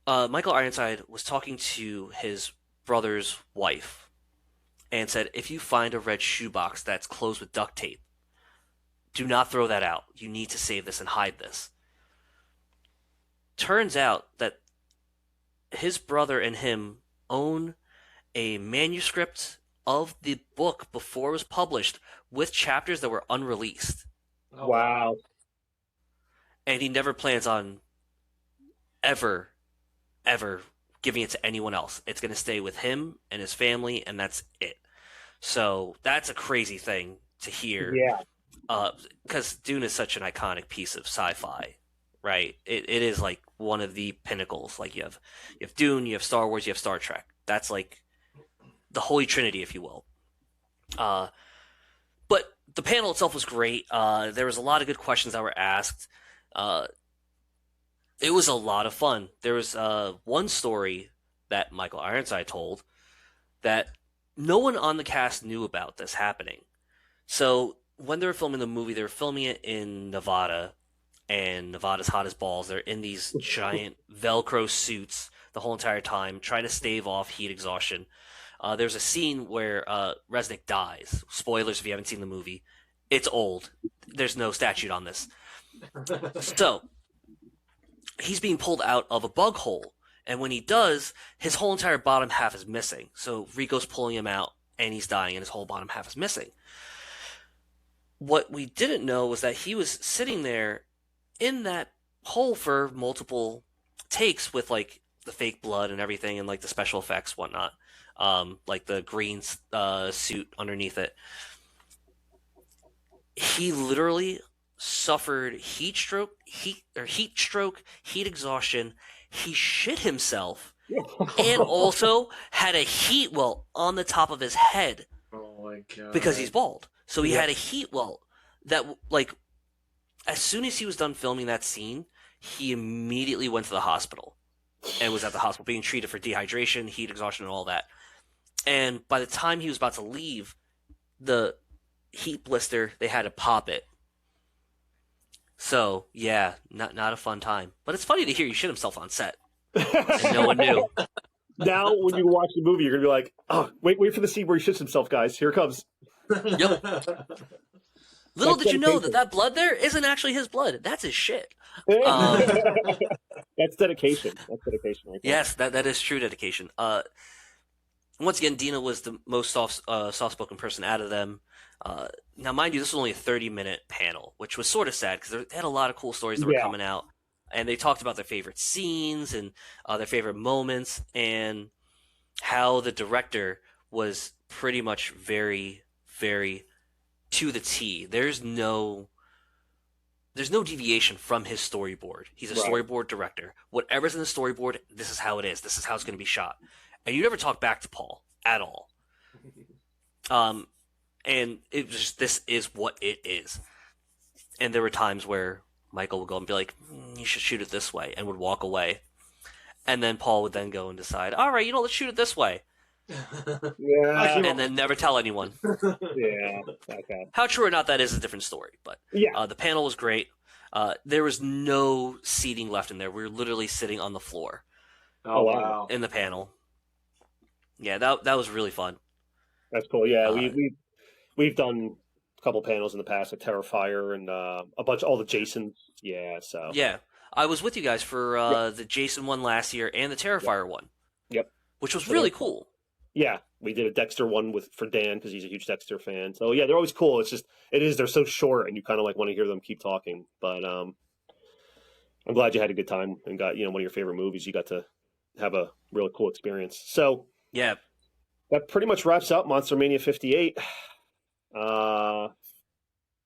Michael Ironside was talking to his brother's wife and said, if you find a red shoebox that's closed with duct tape, do not throw that out. You need to save this and hide this. Turns out that his brother and him own a manuscript of the book before it was published with chapters that were unreleased. Oh, wow. And he never plans on ever giving it to anyone else. It's going to stay with him and his family, and that's it. So that's a crazy thing to hear. Yeah. Because Dune is such an iconic piece of sci-fi, right? It is like one of the pinnacles. Like you have Dune, you have Star Wars, you have Star Trek. That's like the Holy Trinity, if you will. But the panel itself was great. There was a lot of good questions that were asked. It was a lot of fun. There was one story that Michael Ironside told that no one on the cast knew about this happening. So when they were filming the movie, they were filming it in Nevada, and Nevada's hot as balls. They're in these giant Velcro suits the whole entire time, trying to stave off heat exhaustion. There's a scene where Resnick dies. Spoilers if you haven't seen the movie. It's old. There's no statute on this. So he's being pulled out of a bug hole, and when he does, his whole entire bottom half is missing. So Rico's pulling him out, and he's dying, and his whole bottom half is missing. What we didn't know was that he was sitting there in that hole for multiple takes with like the fake blood and everything, and like the special effects, whatnot, like the green suit underneath it. He literally suffered heat exhaustion. He shit himself, and also had a heat welt on the top of his head. Oh my god! Because he's bald, so he had a heat welt that, like, as soon as he was done filming that scene, he immediately went to the hospital and was at the hospital being treated for dehydration, heat exhaustion, and all that. And by the time he was about to leave, the heat blister, they had to pop it. So, yeah, not a fun time. But it's funny to hear he shit himself on set. And no one knew. Now, when you watch the movie, you're going to be like, oh, wait for the scene where he shits himself, guys. Here it comes. Yep. Little did you know that blood there isn't actually his blood. That's his shit. That's dedication. That's dedication right there. Yes, that is true dedication. Once again, Dina was the most soft-spoken person out of them. Now, mind you, this was only a 30-minute panel, which was sort of sad because they had a lot of cool stories that were coming out. And they talked about their favorite scenes and their favorite moments and how the director was pretty much very, very to the T. There's no there's no deviation from his storyboard. He's a Right. storyboard director. Whatever's in the storyboard, this is how it is. This is how it's going to be shot. And you never talk back to Paul at all. And it was just, this is what it is. And there were times where Michael would go and be like, you should shoot it this way, and would walk away. And then Paul would then go and decide, all right, let's shoot it this way. Yeah. And then never tell anyone. Yeah. Okay. How true or not that is a different story. But Yeah. the panel was great. There was no seating left in there. We were literally sitting on the floor Oh, wow. in the panel. Yeah, that was really fun. That's cool. Yeah, we've done a couple panels in the past, like Terrifier and all the Jasons. Yeah, so Yeah, I was with you guys for the Jason one last year and the Terrifier one. Yep. Which was really cool. Yeah, we did a Dexter one for Dan because he's a huge Dexter fan. So yeah, they're always cool. It's just they're so short, and you kind of like want to hear them keep talking. But I'm glad you had a good time and got one of your favorite movies. You got to have a really cool experience. So yeah, that pretty much wraps up Monster Mania 58. Well,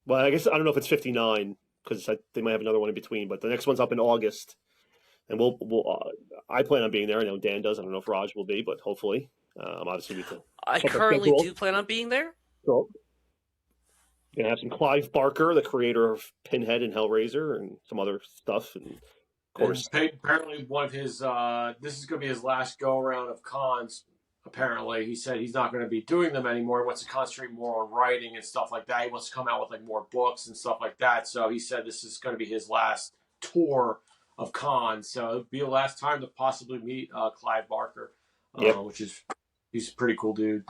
I guess I don't know if it's 59 because they might have another one in between. But the next one's up in August, and we'll I plan on being there. I know Dan does. I don't know if Raj will be, but hopefully. Obviously, we can. I currently do plan on being there. Cool. Gonna have some Clive Barker, the creator of Pinhead and Hellraiser, and some other stuff, and of course, and apparently one of his this is going to be his last go around of cons. Apparently, he said he's not going to be doing them anymore. He wants to concentrate more on writing and stuff like that. He wants to come out with like more books and stuff like that. So he said this is going to be his last tour of cons. So it'll be the last time to possibly meet Clive Barker, which is he's a pretty cool dude.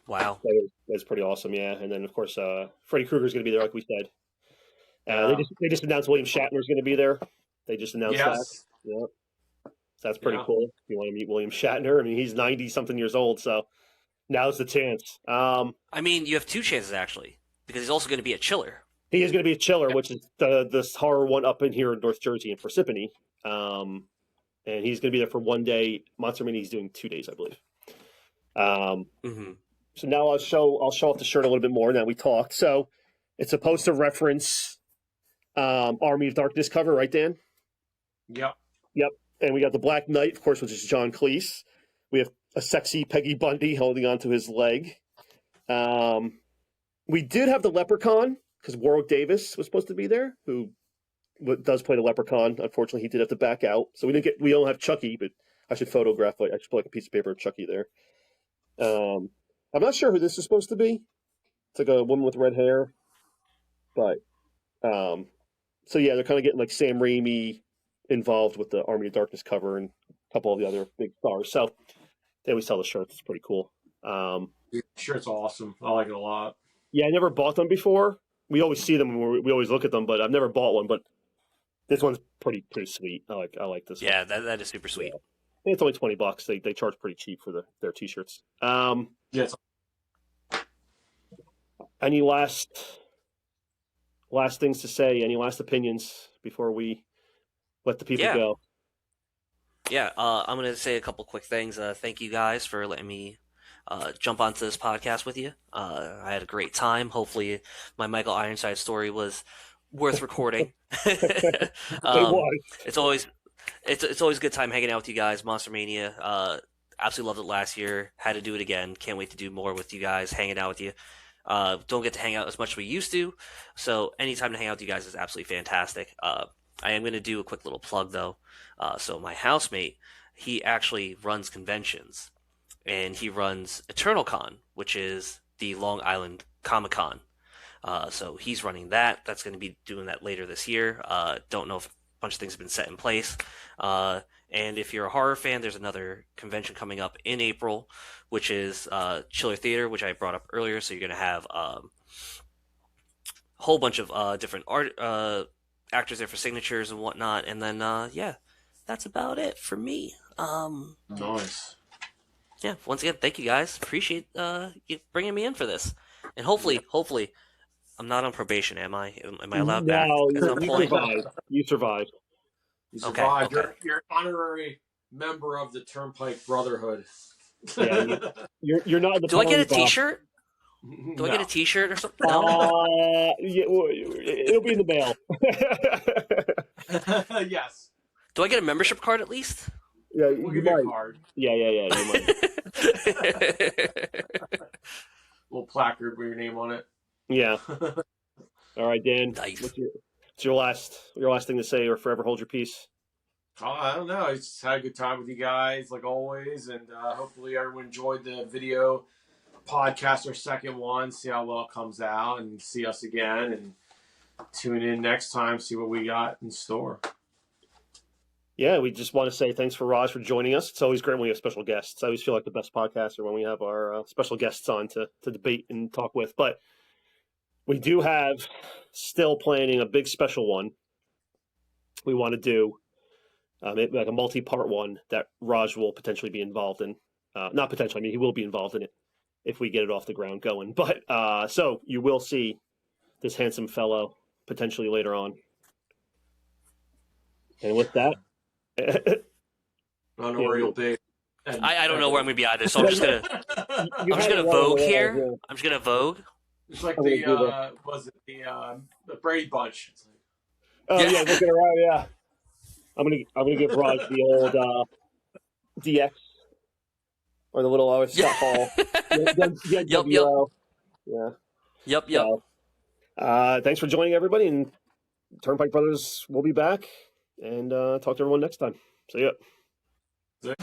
Wow, that's pretty awesome. Yeah, and then of course Freddy Krueger's going to be there, like we said. They just announced William Shatner's going to be there. They just announced that. Yeah. So that's pretty cool. If you want to meet William Shatner, I mean, he's 90-something years old, so now's the chance. I mean, you have two chances, actually, because he's also going to be a Chiller. He is going to be a Chiller, which is this horror one up in here in North Jersey in Parsippany. And he's going to be there for one day. Monster Mania, he's doing 2 days, I believe. So now I'll show off the shirt a little bit more now we talked. So it's supposed to reference Army of Darkness cover, right, Dan? Yep. And we got the Black Knight, of course, which is John Cleese. We have a sexy Peggy Bundy holding onto his leg. We did have the Leprechaun, because Warwick Davis was supposed to be there, who does play the Leprechaun. Unfortunately, he did have to back out. So we don't have Chucky, but I should photograph, I should put like a piece of paper of Chucky there. I'm not sure who this is supposed to be. It's like a woman with red hair. But, so yeah, they're kind of getting like Sam Raimi involved with the Army of Darkness cover and a couple of the other big stars. So they always sell the shirts. It's pretty cool. Shirt's awesome. I like it a lot. Yeah, I never bought them before. We always see them and we always look at them, but I've never bought one. But this one's pretty sweet. I like this one. Yeah, that is super sweet. Yeah. It's only $20. They charge pretty cheap for their t-shirts. Yes. Any last things to say? Any last opinions before we let the people go? Yeah, I'm going to say a couple quick things. Thank you guys for letting me jump onto this podcast with you. I had a great time. Hopefully my Michael Ironside story was worth recording. It was. It's always a good time hanging out with you guys. Monster Mania. Absolutely loved it last year. Had to do it again. Can't wait to do more with you guys, hanging out with you. Don't get to hang out as much as we used to. So anytime to hang out with you guys is absolutely fantastic. I am going to do a quick little plug, though. So my housemate, he actually runs conventions. And he runs Eternal Con, which is the Long Island Comic Con. So he's running that. That's going to be doing that later this year. Don't know if a bunch of things have been set in place. And if you're a horror fan, there's another convention coming up in April, which is Chiller Theater, which I brought up earlier. So you're going to have a whole bunch of different actors there for signatures and whatnot. And then, that's about it for me. Nice. Yeah, once again, thank you guys. Appreciate you bringing me in for this. And hopefully, I'm not on probation, am I? Am I allowed back? No, at some point? You survived. You survived. Okay. You're an honorary member of the Turnpike Brotherhood. Yeah, you're not in the. Do I get a T-shirt? Do I get a No. T-shirt or something? No. Yeah, it'll be in the mail. Yes. Do I get a membership card at least? Yeah, We'll you give you a might. card. Yeah, you might. Little placard with your name on it. Yeah. All right, Dan. Nice. What's your last thing to say, or forever hold your peace? I don't know. I just had a good time with you guys, like always, and hopefully everyone enjoyed the video podcast, our second one. See how well it comes out, and see us again, and tune in next time. See what we got in store. Yeah, we just want to say thanks for Raj for joining us. It's always great when we have special guests. I always feel like the best podcaster when we have our special guests on to debate and talk with. But we do have still planning a big special one. We want to do like a multi-part one that Raj will potentially be involved in. Not potentially, I mean, he will be involved in it if we get it off the ground going. But so you will see this handsome fellow potentially later on. And with that, I don't know where you'll be. I don't know where I'm gonna be either, so I'm just gonna vogue here. Yeah. I'm just gonna vogue. It's like I'm gonna do the Brady Bunch. It's like, Oh yeah, looking around. Yeah, I'm gonna give Raj the old DX or the little Scott Hall. Yeah, Yep. Yeah. Yep. So, thanks for joining everybody, and Turnpike Brothers will be back and talk to everyone next time. See ya.